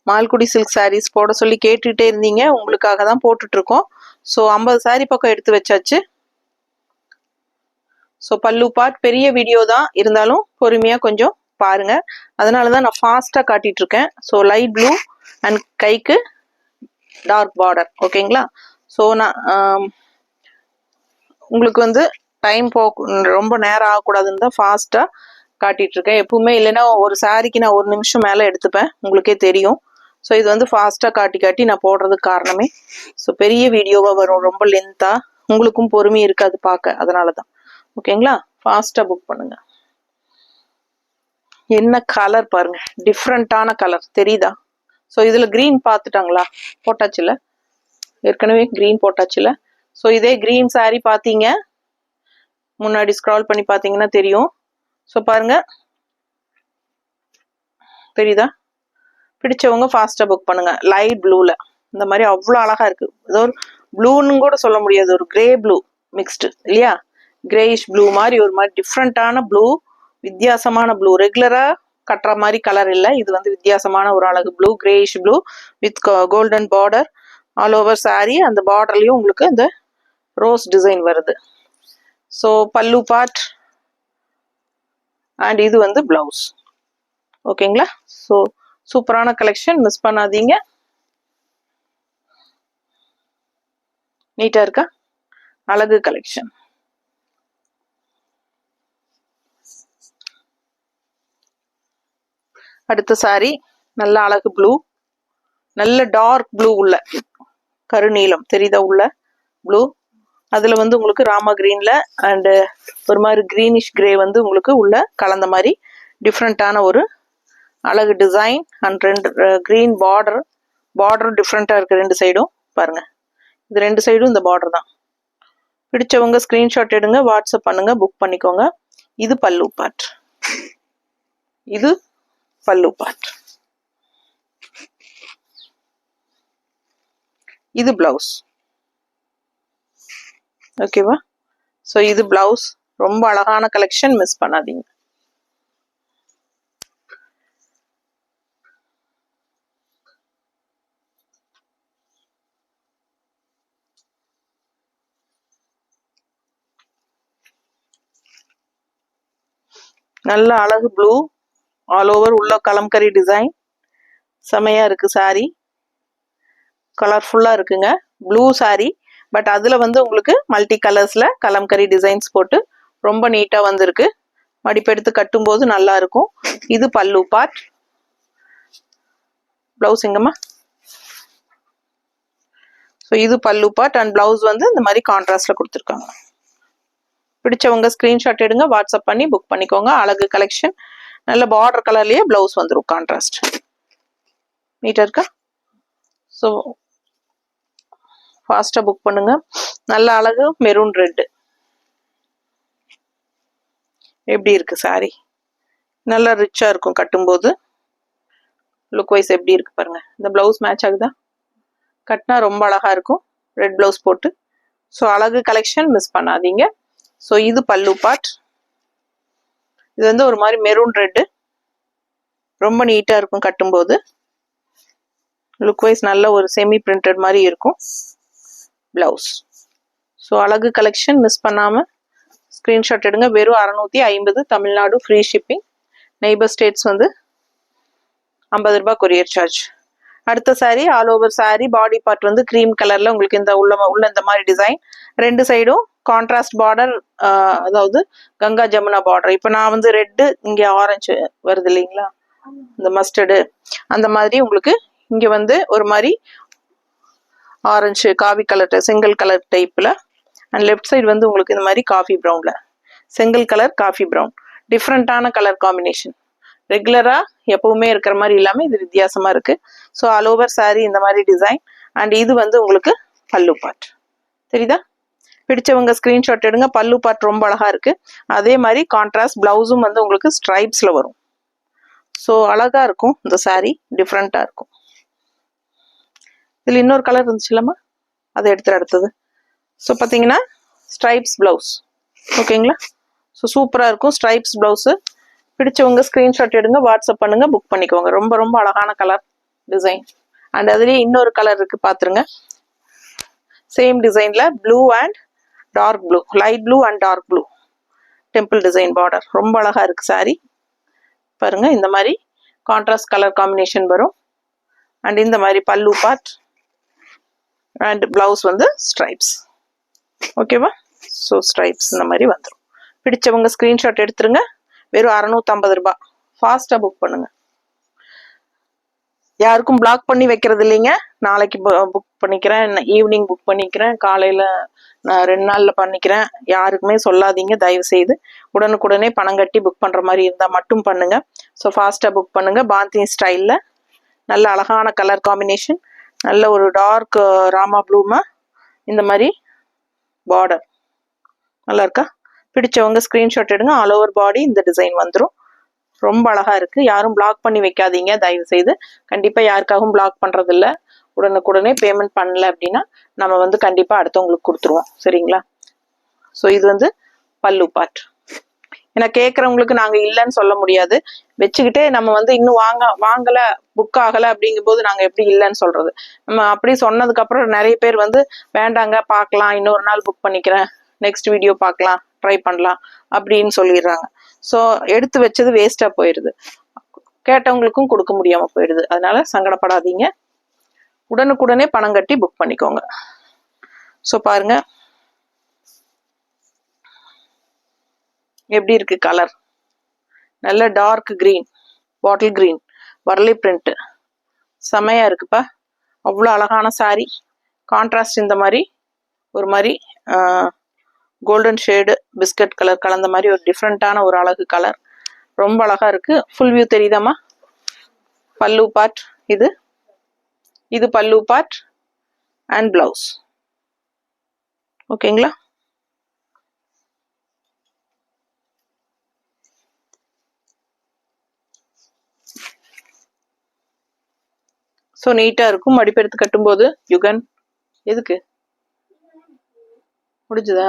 மால்குடி சில்க் சாரீஸ் போட சொல்லி கேட்டுகிட்டே இருந்தீங்க. உங்களுக்காக தான் போட்டுட்ருக்கோம். ஸோ 50 சாரீ பக்கம் எடுத்து வச்சாச்சு. ஸோ பல்லு பார்ட் பெரிய வீடியோ தான் இருந்தாலும் பொறுமையாக கொஞ்சம் பாருங்க. அதனால தான் நான் ஃபாஸ்ட்டாக காட்டிட்டு இருக்கேன். ஸோ லைட் ப்ளூ அண்ட் கைக்கு டார்க் பார்டர். ஓகேங்களா? ஸோ நான் உங்களுக்கு வந்து டைம் ரொம்ப நேரம் ஆகக்கூடாதுன்னு தான் ஃபாஸ்ட்டாக காட்டிட்டு இருக்கேன். எப்பவுமே இல்லைன்னா ஒரு சாரிக்கு நான் 1 நிமிஷம் மேலே எடுத்துப்பேன், உங்களுக்கே தெரியும். ஸோ இது வந்து ஃபாஸ்ட்டாக காட்டி நான் போடுறதுக்கு காரணமே. ஸோ பெரிய வீடியோவாக வரும், ரொம்ப லென்த்தாக, உங்களுக்கும் பொறுமை இருக்காது பார்க்க, அதனால தான். ஓகேங்களா? ஃபாஸ்ட்டாக புக் பண்ணுங்க. என்ன கலர் பாருங்க, டிஃப்ரெண்ட்டான கலர் தெரியுதா? ஸோ இதில் க்ரீன் பார்த்துட்டாங்களா? போட்டாச்சுல, ஏற்கனவே க்ரீன் போட்டாச்சுல. ஸோ இதே க்ரீன் சாரீ பார்த்தீங்க முன்னாடி ஸ்க்ரால் பண்ணி பார்த்தீங்கன்னா தெரியும். ஸோ பாருங்க, தெரியுதா? பிடிச்சவங்க ஃபாஸ்ட்டாக புக் பண்ணுங்க. லைட் ப்ளூவில் இந்த மாதிரி அவ்வளோ அழகா இருக்கு. ஏதோ ஒரு ப்ளூன்னு கூட சொல்ல முடியாது, ஒரு கிரே ப்ளூ மிக்ஸ்டு இல்லையா? கிரேயிஷ் ப்ளூ மாதிரி ஒரு மாதிரி டிஃப்ரெண்ட்டான ப்ளூ, வித்தியாசமான ப்ளூ. ரெகுலராக கட்டுற மாதிரி கலர் இல்லை, இது வந்து வித்தியாசமான ஒரு அழகு blue, greyish blue with golden border all over sari. அந்த பார்டர்லையும் உங்களுக்கு இந்த ரோஸ் டிசைன் வருது. ஸோ பல்லு பார்ட் அண்ட் இது வந்து பிளவுஸ். ஓகேங்களா? ஸோ சூப்பரான கலெக்ஷன், மிஸ் பண்ணாதீங்க. நீட்டா இருக்கா? அழகு கலெக்ஷன். அடுத்த சாரி நல்ல அழகு ப்ளூ, நல்ல டார்க் ப்ளூ உள்ள கருநீலம் தெரியுதா? உள்ள ப்ளூ, அதுல வந்து உங்களுக்கு ராமா கிரீன்ல அண்ட் ஒரு மாதிரி கிரீனிஷ் கிரே வந்து உங்களுக்கு உள்ள கலந்த மாதிரி டிஃப்ரெண்டான ஒரு அழகு டிசைன். அண்ட் 2 கிரீன் பார்டர் டிஃப்ரெண்டா இருக்கு 2 சைடும். பாருங்க, இது 2 சைடும் இந்த பார்டர் தான். பிடிச்சவங்க ஸ்கிரீன்ஷாட் எடுங்க, வாட்ஸ்அப் பண்ணுங்க, புக் பண்ணிக்கோங்க. இது பல்லு பார்ட், இது பல்லு பார்ட், இது பிளவுஸ். ஓகேவா? ஸோ இது பிளவுஸ். ரொம்ப அழகான கலெக்ஷன், மிஸ் பண்ணாதீங்க. நல்ல அழகு ப்ளூ ஆல் ஓவர் உள்ள கலம்கரி டிசைன், செமையா இருக்கு சாரி. கலர்ஃபுல்லா இருக்குங்க ப்ளூ சாரி. பட் அதுல வந்து உங்களுக்கு மல்டி கலர்ஸ்ல கலம்கரி டிசைன்ஸ் போட்டு ரொம்ப நீட்டா வந்திருக்கு. மடிப்பெடுத்து கட்டும்போது நல்லா இருக்கும். இது பல்லு பார்ட். பிளவுஸ் எங்கம்மா? ஸோ இது பல்லு பார்ட் அண்ட் பிளவுஸ் வந்து இந்த மாதிரி கான்ட்ராஸ்ட்ல கொடுத்துருக்காங்க. பிடிச்சவங்க ஸ்கிரீன்ஷாட் எடுங்க, வாட்ஸ்அப் பண்ணி புக் பண்ணிக்கோங்க. அழகு கலெக்ஷன். நல்ல பார்டர் கலர்லயே பிளவுஸ் வந்துடும், கான்ட்ராஸ்ட். நீட்டா இருக்கா? ஸோ ஃபாஸ்டா புக் பண்ணுங்க. நல்ல அழகு மெரூன் ரெட். எப்படி இருக்கு சாரி? நல்லா ரிச்சா இருக்கும் கட்டும்போது. லுக் வைஸ் எப்படி இருக்கு பாருங்க. இந்த பிளவுஸ் மேட்ச் ஆகுதா? கட்டினா ரொம்ப அழகா இருக்கும், ரெட் பிளவுஸ் போட்டு. ஸோ அழகு கலெக்ஷன், மிஸ் பண்ணாதீங்க. ஸோ இது பல்லு பார்ட். இது வந்து ஒரு மாதிரி மெரூன் ரெட்டு, ரொம்ப நீட்டா இருக்கும் கட்டும்போது. லுக் வைஸ் நல்ல ஒரு செமி பிரிண்டட் மாதிரி இருக்கும் பிளவுஸ். ஸோ அழகு கலெக்ஷன், மிஸ் பண்ணாம ஸ்கிரீன்ஷாட் எடுங்க. வெறும் 650, Tamil Nadu free shipping. Neighbour states வந்து 50 ரூபாய் கொரியர் சார்ஜ். அடுத்த saree all over saree body part வந்து கிரீம் கலர்ல உங்களுக்கு இந்த உள்ள இந்த மாதிரி டிசைன், ரெண்டு சைடும் கான்ட்ராஸ்ட் பார்டர், அதாவது கங்கா ஜமுனா பார்டர். இப்போ நான் வந்து ரெட்டு, இங்கே ஆரஞ்சு வருது இல்லைங்களா, இந்த மஸ்டர்டு, அந்த மாதிரி உங்களுக்கு இங்க வந்து ஒரு மாதிரி ஆரஞ்சு காவி கலர் செங்கல் கலர் டைப்ல, அண்ட் லெஃப்ட் சைடு வந்து உங்களுக்கு இந்த மாதிரி காஃபி ப்ரௌன்ல செங்கல் கலர் காஃபி ப்ரௌன், டிஃப்ரெண்டான கலர் காம்பினேஷன். ரெகுலரா எப்பவுமே இருக்கிற மாதிரி இல்லாம இது வித்தியாசமா இருக்கு. ஸோ ஆல் ஓவர் saree இந்த மாதிரி டிசைன், அண்ட் இது வந்து உங்களுக்கு பல்லு பார்ட். தெரியுதா? பிடிச்சவங்க ஸ்கிரீன்ஷாட் எடுங்க. பல்லு பார்ட் ரொம்ப அழகா இருக்கு. அதே மாதிரி கான்ட்ராஸ்ட் பிளவுஸும் வந்து உங்களுக்கு ஸ்ட்ரைப்ஸ்ல வரும். ஸோ அழகா இருக்கும் இந்த saree, டிஃப்ரெண்டா இருக்கும். இதுல இன்னொரு கலர் இருந்துச்சுல்லம்மா, அதை எடுத்து அடுத்தது. ஸோ பார்த்தீங்கன்னா ஸ்ட்ரைப்ஸ் பிளவுஸ். ஓகேங்களா? ஸோ சூப்பராக இருக்கும் ஸ்ட்ரைப்ஸ் பிளவுஸு. பிடிச்சவங்க ஸ்க்ரீன்ஷாட் எடுங்க, வாட்ஸ்அப் பண்ணுங்க, புக் பண்ணிக்கோங்க. ரொம்ப ரொம்ப அழகான கலர் டிசைன். அண்ட் அதுலேயே இன்னொரு கலர் இருக்கு பார்த்துருங்க. சேம் டிசைன்ல blue and dark blue, light blue and dark blue temple design border. ரொம்ப அழகா இருக்கு saree. பாருங்க, இந்த மாதிரி கான்ட்ராஸ்ட் கலர் காம்பினேஷன் வரும். அண்ட் இந்த மாதிரி பல்லு பார்ட் அண்ட் பிளவுஸ் வந்து ஸ்ட்ரைப்ஸ். ஓகேவா? ஸோ ஸ்ட்ரைப்ஸ் இந்த மாதிரி வந்துடும். பிடிச்சவங்க ஸ்க்ரீன்ஷாட் எடுத்துருங்க. வெறும் 650 ரூபாய். ஃபாஸ்டா புக் பண்ணுங்க. யாருக்கும் பிளாக் பண்ணி வைக்கிறது இல்லைங்க. நாளைக்கு புக் பண்ணிக்கிறேன், ஈவினிங் புக் பண்ணிக்கிறேன், காலையில நான் 2 நாள்ல பண்ணிக்கிறேன், யாருக்குமே சொல்லாதீங்க தயவு செய்து. உடனுக்குடனே பணம் கட்டி புக் பண்ற மாதிரி இருந்தா மட்டும் பண்ணுங்க. ஸோ ஃபாஸ்டா புக் பண்ணுங்க. பாந்தினி ஸ்டைல்ல நல்ல அழகான கலர் காம்பினேஷன், நல்ல ஒரு டார்க் ராமா ப்ளூமா இந்த மாதிரி பார்டர் நல்லா இருக்கா? பிடிச்சவங்க ஸ்கிரீன்ஷாட் எடுங்க. ஆல் ஓவர் பாடி இந்த டிசைன் வந்துடும். ரொம்ப அழகா இருக்கு. யாரும் பிளாக் பண்ணி வைக்காதீங்க தயவு செய்து. கண்டிப்பா யாருக்காகவும் பிளாக் பண்றது இல்ல. உடனுக்குடனே பேமெண்ட் பண்ணல அப்படின்னா நம்ம வந்து கண்டிப்பா அடுத்தவங்களுக்கு கொடுத்துருவோம். சரிங்களா? ஸோ இது வந்து பல்லு பார்ட். ஏன்னா கேட்கறவங்களுக்கு நாங்க இல்லைன்னு சொல்ல முடியாது. வச்சுக்கிட்டே நம்ம வந்து இன்னும் வாங்கல, புக் ஆகல அப்படிங்கும் போது நாங்க எப்படி இல்லைன்னு சொல்றது? நம்ம அப்படி சொன்னதுக்கு அப்புறம் நிறைய பேர் வந்து வேண்டாங்க, பார்க்கலாம், இன்னொரு நாள் புக் பண்ணிக்கிறேன், நெக்ஸ்ட் வீடியோ பார்க்கலாம், ட்ரை பண்ணலாம் அப்படின்னு சொல்லிடுறாங்க. ஸோ எடுத்து வச்சது வேஸ்டா போயிடுது, கேட்டவங்களுக்கும் கொடுக்க முடியாம போயிடுது. அதனால சங்கடப்படாதீங்க, உடனுக்குடனே பணம் கட்டி புக் பண்ணிக்கோங்க. ஸோ பாருங்க எப்படி இருக்கு கலர். நல்ல dark green, bottle green, Warli print, செமையா இருக்குப்பா. அவ்வளோ அழகான saree. கான்ட்ராஸ்ட் இந்த மாதிரி ஒரு மாதிரி கோல்டன் ஷேடு பிஸ்கட் கலர் கலந்த மாதிரி ஒரு டிஃப்ரெண்டான ஒரு அழகு கலர். ரொம்ப அழகா இருக்கு. ஃபுல் வியூ தெரியுதாமா? பல்லு பார்ட் இது பல்லு பார்ட் அண்ட் பிளவுஸ். ஓகேங்களா? ஸோ நீட்டா இருக்கும். மடிப்பெடுத்து கட்டும்போது யுகன் எதுக்கு முடிஞ்சதா?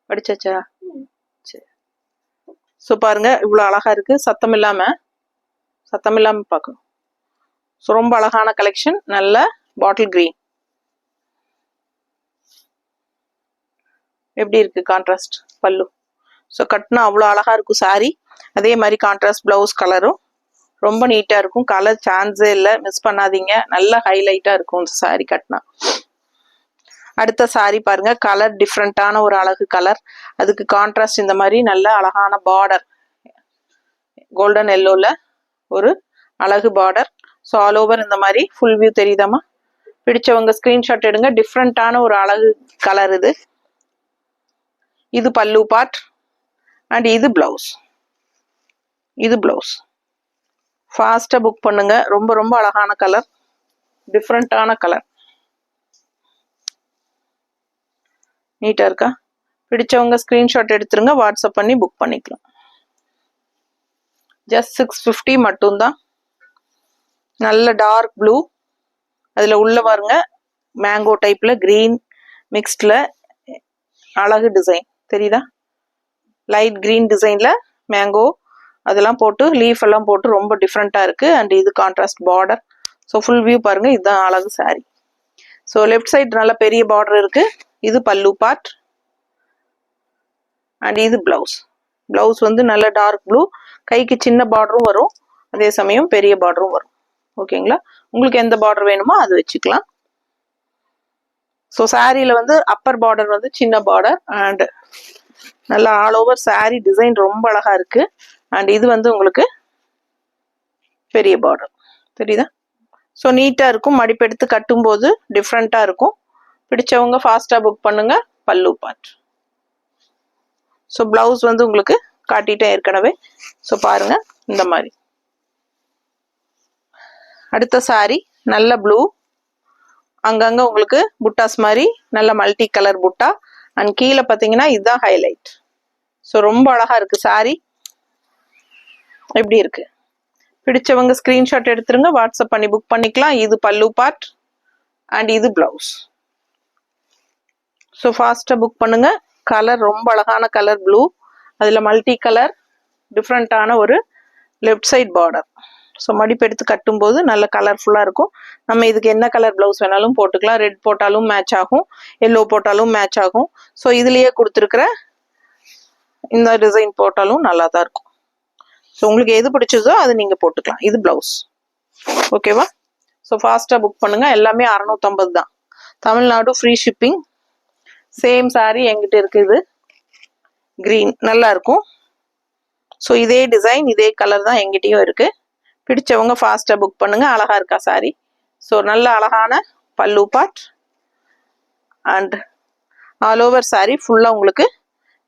படிச்சாச்சா? சரி. ஸோ பாருங்க இவ்வளோ அழகா இருக்கு. சத்தம் இல்லாம பார்க்கணும். ஸோ ரொம்ப அழகான கலெக்ஷன். நல்ல பாட்டில் கிரீன். எப்படி இருக்கு கான்ட்ராஸ்ட் பல்லு? ஸோ கட்டினா அவ்வளோ அழகா இருக்கும் saree. அதே மாதிரி கான்ட்ராஸ்ட் பிளவுஸ் கலரும் ரொம்ப நீட்டா இருக்கும். கலர் சான்ஸே இல்லை, மிஸ் பண்ணாதீங்க. நல்ல ஹைலைட்டா இருக்கும் இந்த saree கட்டினா. அடுத்த saree பாருங்க, கலர் டிஃப்ரெண்டான ஒரு அழகு கலர். அதுக்கு கான்ட்ராஸ்ட் இந்த மாதிரி நல்ல அழகான பார்டர், கோல்டன் எல்லோல ஒரு அழகு பார்டர். ஸோ ஆல் ஓவர் இந்த மாதிரி ஃபுல் வியூ தெரியுதாமா? பிடிச்சவங்க ஸ்கிரீன்ஷாட் எடுங்க. டிஃப்ரெண்டான ஒரு அழகு கலர் இது. இது பல்லு பார்ட் அண்ட் இது பிளவுஸ். ஃபாஸ்டா புக் பண்ணுங்க. ரொம்ப ரொம்ப அழகான கலர், டிஃப்ரெண்டான கலர். நீட்டா இருக்கா? பிடிச்சவங்க ஸ்கிரீன்ஷாட் எடுத்துருங்க, வாட்ஸ்அப் பண்ணி புக் பண்ணிக்கலாம். ஜஸ்ட் 650 மட்டும்தான். நல்ல டார்க் ப்ளூ, அதுல உள்ள பாருங்க மேங்கோ டைப்ல கிரீன் மிக்ஸ்ட்ல அழகு டிசைன் தெரியுதா? லைட் கிரீன் டிசைன்ல மேங்கோ அதெல்லாம் போட்டு லீஃப் எல்லாம் போட்டு ரொம்ப டிஃப்ரெண்டா இருக்கு. அண்ட் இது contrast border. So full view பாருங்க. இதுதான் அழகு saree. ஸோ லெஃப்ட் சைடு நல்ல பெரிய பார்டர் இருக்கு. இது பல்லு பார்ட் அண்ட் இது பிளவுஸ் வந்து நல்ல டார்க் ப்ளூ, கைக்கு சின்ன பார்டரும் வரும், அதே சமயம் பெரிய பார்டரும் வரும். ஓகேங்களா. உங்களுக்கு எந்த பார்டர் வேணுமோ அது வச்சுக்கலாம். ஸோ சாரியில் வந்து அப்பர் பார்டர் வந்து சின்ன பார்டர் அண்ட் நல்லா ஆல் ஓவர் சாரி டிசைன் ரொம்ப அழகா இருக்கு. அண்ட் இது வந்து உங்களுக்கு பெரிய பார்டர் தெரியுதா. ஸோ நீட்டாக இருக்கும், மடிப்பெடுத்து கட்டும்போது டிஃப்ரெண்ட்டாக இருக்கும். பிடிச்சவங்க ஃபாஸ்ட்டாக புக் பண்ணுங்க. பல்லு பார்ட். ஸோ பிளவுஸ் வந்து உங்களுக்கு காட்டிட்டேன் ஏற்கனவே. ஸோ பாருங்க இந்த மாதிரி. அடுத்த சாரி நல்ல ப்ளூ, அங்கங்க உங்களுக்கு புட்டாஸ் மாதிரி நல்ல மல்டி கலர் புட்டா. அண்ட் கீழே பார்த்தீங்கன்னா இதுதான் ஹைலைட். ஸோ ரொம்ப அழகா இருக்கு சாரி. எப்படி இருக்கு பிடிச்சவங்க ஸ்கிரீன்ஷாட் எடுத்துருங்க, வாட்ஸ்அப் பண்ணி புக் பண்ணிக்கலாம். இது பல்லு பார்ட் அண்ட் இது பிளவுஸ். ஸோ ஃபாஸ்ட்டாக புக் பண்ணுங்க. கலர் ரொம்ப அழகான கலர் ப்ளூ, அதில் மல்டி கலர் டிஃப்ரெண்ட்டான ஒரு லெஃப்ட் சைட் பார்டர். ஸோ மடிப்பு எடுத்து கட்டும்போது நல்ல கலர்ஃபுல்லாக இருக்கும். நம்ம இதுக்கு என்ன கலர் ப்ளவுஸ் வேணாலும் போட்டுக்கலாம். ரெட் போட்டாலும் மேட்ச் ஆகும், எல்லோ போட்டாலும் மேட்ச் ஆகும். ஸோ இதுலேயே கொடுத்துருக்குற இந்த டிசைன் போட்டாலும் நல்லா தான் இருக்கும். ஸோ உங்களுக்கு எது பிடிச்சதோ அது நீங்கள் போட்டுக்கலாம். இது பிளவுஸ். ஓகேவா. ஸோ ஃபாஸ்ட்டாக புக் பண்ணுங்க. எல்லாமே 650 தான். Tamil Nadu free shipping. Same sorry எங்கிட்ட இருக்குது, கிரீன் நல்லா இருக்கும். ஸோ இதே டிசைன் இதே கலர் தான் எங்கிட்டயும் இருக்கு. பிடிச்சவங்க ஃபாஸ்ட்டாக புக் பண்ணுங்க. அழகா இருக்கா சாரி. ஸோ நல்ல அழகான பல்லு part and all over sorry ஃபுல்லாக உங்களுக்கு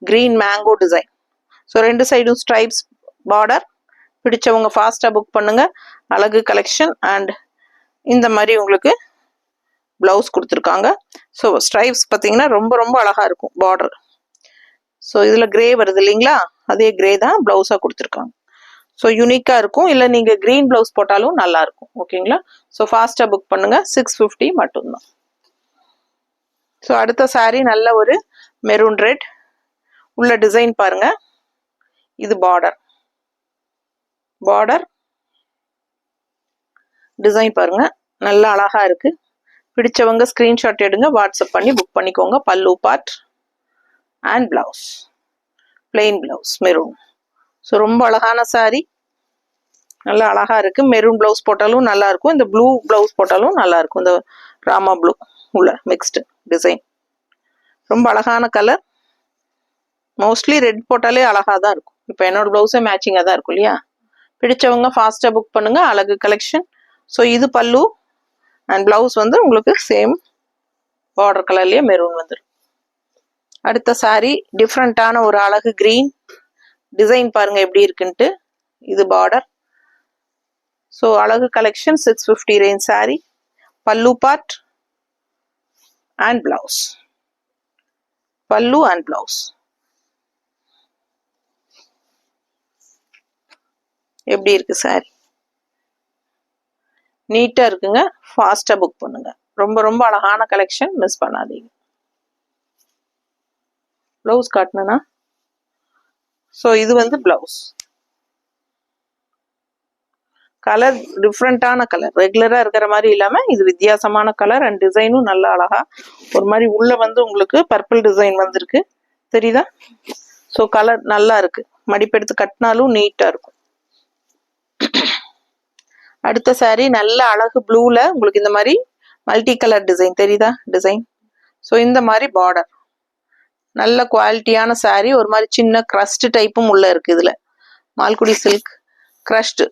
கிரீன் மேங்கோ டிசைன். ஸோ ரெண்டு சைடும் ஸ்ட்ரைப்ஸ் பார்டர். பிடிச்சவங்க ஃபாஸ்ட்டாக புக் பண்ணுங்க. அழகு கலெக்ஷன். அண்ட் இந்த மாதிரி உங்களுக்கு பிளவுஸ் கொடுத்துருக்காங்க. ஸோ ஸ்ட்ரைப்ஸ் பார்த்தீங்கன்னா ரொம்ப ரொம்ப அழகா இருக்கும் பார்டர். ஸோ இதில் கிரே வருது இல்லைங்களா, அதே கிரே தான் பிளவுஸாக கொடுத்துருக்காங்க. ஸோ யூனிக்காக இருக்கும். இல்லை நீங்கள் க்ரீன் பிளவுஸ் போட்டாலும் நல்லா இருக்கும். ஓகேங்களா. ஸோ ஃபாஸ்ட்டாக புக் பண்ணுங்க. 650 மட்டும்தான். ஸோ அடுத்த சாரி நல்ல ஒரு மெரூன் ரெட் உள்ள டிசைன் பாருங்க. இது பார்டர் டிசைன் பாருங்க, நல்லா அழகா இருக்கு. பிடிச்சவங்க ஸ்கிரீன்ஷாட் எடுங்க, வாட்ஸ்அப் பண்ணி புக் பண்ணிக்கோங்க. பல்லு part and blouse plain blouse maroon. So ரொம்ப அழகான சாரி, நல்லா அழகா இருக்கு. மெரூன் பிளவுஸ் போட்டாலும் நல்லா இருக்கும், இந்த ப்ளூ பிளவுஸ் போட்டாலும் நல்லா இருக்கும். இந்த ராமா ப்ளூ உள்ள மிக்ஸ்டு டிசைன் ரொம்ப அழகான கலர். மோஸ்ட்லி ரெட் போட்டாலே அழகா தான் இருக்கும். இப்போ என்னோட பிளவுஸே மேட்சிங்காக தான் இருக்கும் இல்லையா. பிடிச்சவங்க ஃபாஸ்ட்டாக புக் பண்ணுங்க. அழகு கலெக்ஷன். ஸோ இது பல்லு அண்ட் பிளவுஸ் வந்து உங்களுக்கு சேம் பார்டர் கலர்லயே மெரூன் வந்துடும். அடுத்த சாரி டிஃப்ரெண்டான ஒரு அழகு கிரீன் டிசைன் பாருங்க எப்படி இருக்குன்ட்டு. இது பார்டர். ஸோ அழகு கலெக்ஷன் 650 ரேஞ்ச் சாரி. பல்லு பார்ட் அண்ட் பிளவுஸ். பல்லு அண்ட் பிளவுஸ் எப்படி இருக்கு சாரி. நீட்டா இருக்குங்க. ஃபாஸ்டா புக் பண்ணுங்க. ரொம்ப ரொம்ப அழகான கலெக்ஷன், மிஸ் பண்ணாதீங்க. பிளவுஸ் காட்டணும்னா ஸோ இது வந்து பிளவுஸ். கலர் டிஃப்ரெண்டான கலர், ரெகுலரா இருக்கிற மாதிரி இல்லாம இது வித்தியாசமான கலர் அண்ட் டிசைனும் நல்லா அழகா ஒரு மாதிரி உள்ள வந்து உங்களுக்கு பர்பிள் டிசைன் வந்திருக்கு தெரியுதா. ஸோ கலர் நல்லா இருக்கு, மடிப்பெடுத்து கட்டினாலும் நீட்டா இருக்கும். அடுத்த சாரி நல்ல அழகு ப்ளூல உங்களுக்கு இந்த மாதிரி மல்டி கலர் டிசைன் தெரியுதா டிசைன். ஸோ இந்த மாதிரி பார்டர் நல்ல குவாலிட்டியான சாரி. ஒரு மாதிரி சின்ன கிரஸ்ட் டைப்பும் உள்ள இருக்கு. இதுல மால்குடி சில்க் கிரஷ்டு,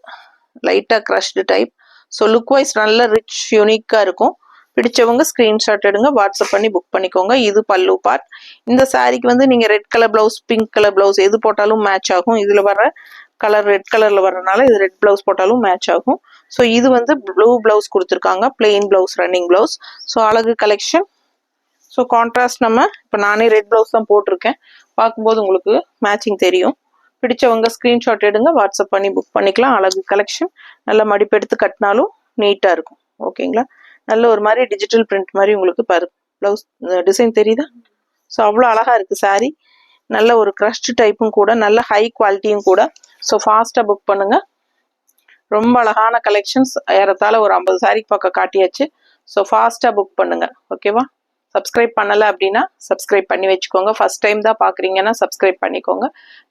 லைட்டா crushed type. So look wise நல்ல ரிச் யூனிக்கா இருக்கும். பிடிச்சவங்க ஸ்கிரீன்ஷாட் எடுங்க, வாட்ஸ்அப் பண்ணி புக் பண்ணிக்கோங்க. இது பல்லு பார்ட். இந்த சாரிக்கு வந்து நீங்க red colour blouse pink colour blouse எது போட்டாலும் மேட்ச் ஆகும். இதுல வர கலர் ரெட் கலர்ல வர்றதுனால இது ரெட் பிளவுஸ் போட்டாலும் மேட்ச் ஆகும். ஸோ இது வந்து ப்ளூ பிளவுஸ் கொடுத்துருக்காங்க, plain blouse running blouse. So அழகு கலெக்ஷன். ஸோ கான்ட்ராஸ்ட் நம்ம இப்போ நானே ரெட் பிளவுஸ் தான் போட்டிருக்கேன், பார்க்கும்போது உங்களுக்கு மேட்சிங் தெரியும். பிடிச்சவங்க ஸ்கிரீன்ஷாட் எடுங்க, வாட்ஸ்அப் பண்ணி புக் பண்ணிக்கலாம். அழகு கலெக்ஷன். நல்ல மடிப்பு எடுத்து கட்டினாலும் நீட்டா இருக்கும். ஓகேங்களா. நல்ல ஒரு மாதிரி டிஜிட்டல் பிரிண்ட் மாதிரி உங்களுக்கு பிளவுஸ் டிசைன் தெரியுதா. ஸோ அவ்வளோ அழகா இருக்கு சாரி. நல்ல ஒரு கிரஷ்ட் டைப்பும் கூட, நல்ல ஹை குவாலிட்டியும் கூட. ஸோ ஃபாஸ்டா புக் பண்ணுங்க. ரொம்ப அழகான கலெக்ஷன்ஸ். ஏறத்தாழ ஒரு 50 சாரி பக்கம் காட்டியாச்சு. ஸோ ஃபாஸ்டா புக் பண்ணுங்க. ஓகேவா. சப்ஸ்கிரைப் பண்ணலை அப்படின்னா சப்ஸ்கிரைப் பண்ணி வச்சுக்கோங்க. ஃபர்ஸ்ட் டைம் தான் பார்க்குறீங்கன்னா சப்ஸ்கிரைப் பண்ணிக்கோங்க.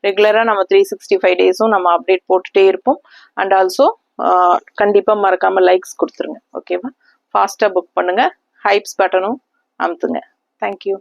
ரெகுலராக நம்ம 365 டேஸும் நம்ம அப்டேட் போட்டுகிட்டே இருப்போம். அண்ட் ஆல்சோ கண்டிப்பாக மறக்காமல் லைக்ஸ் கொடுத்துருங்க. ஓகேவா? ஃபாஸ்ட்டாக புக் பண்ணுங்கள். ஹைப்ஸ் பட்டனும் அமுத்துங்க. தேங்க்யூ.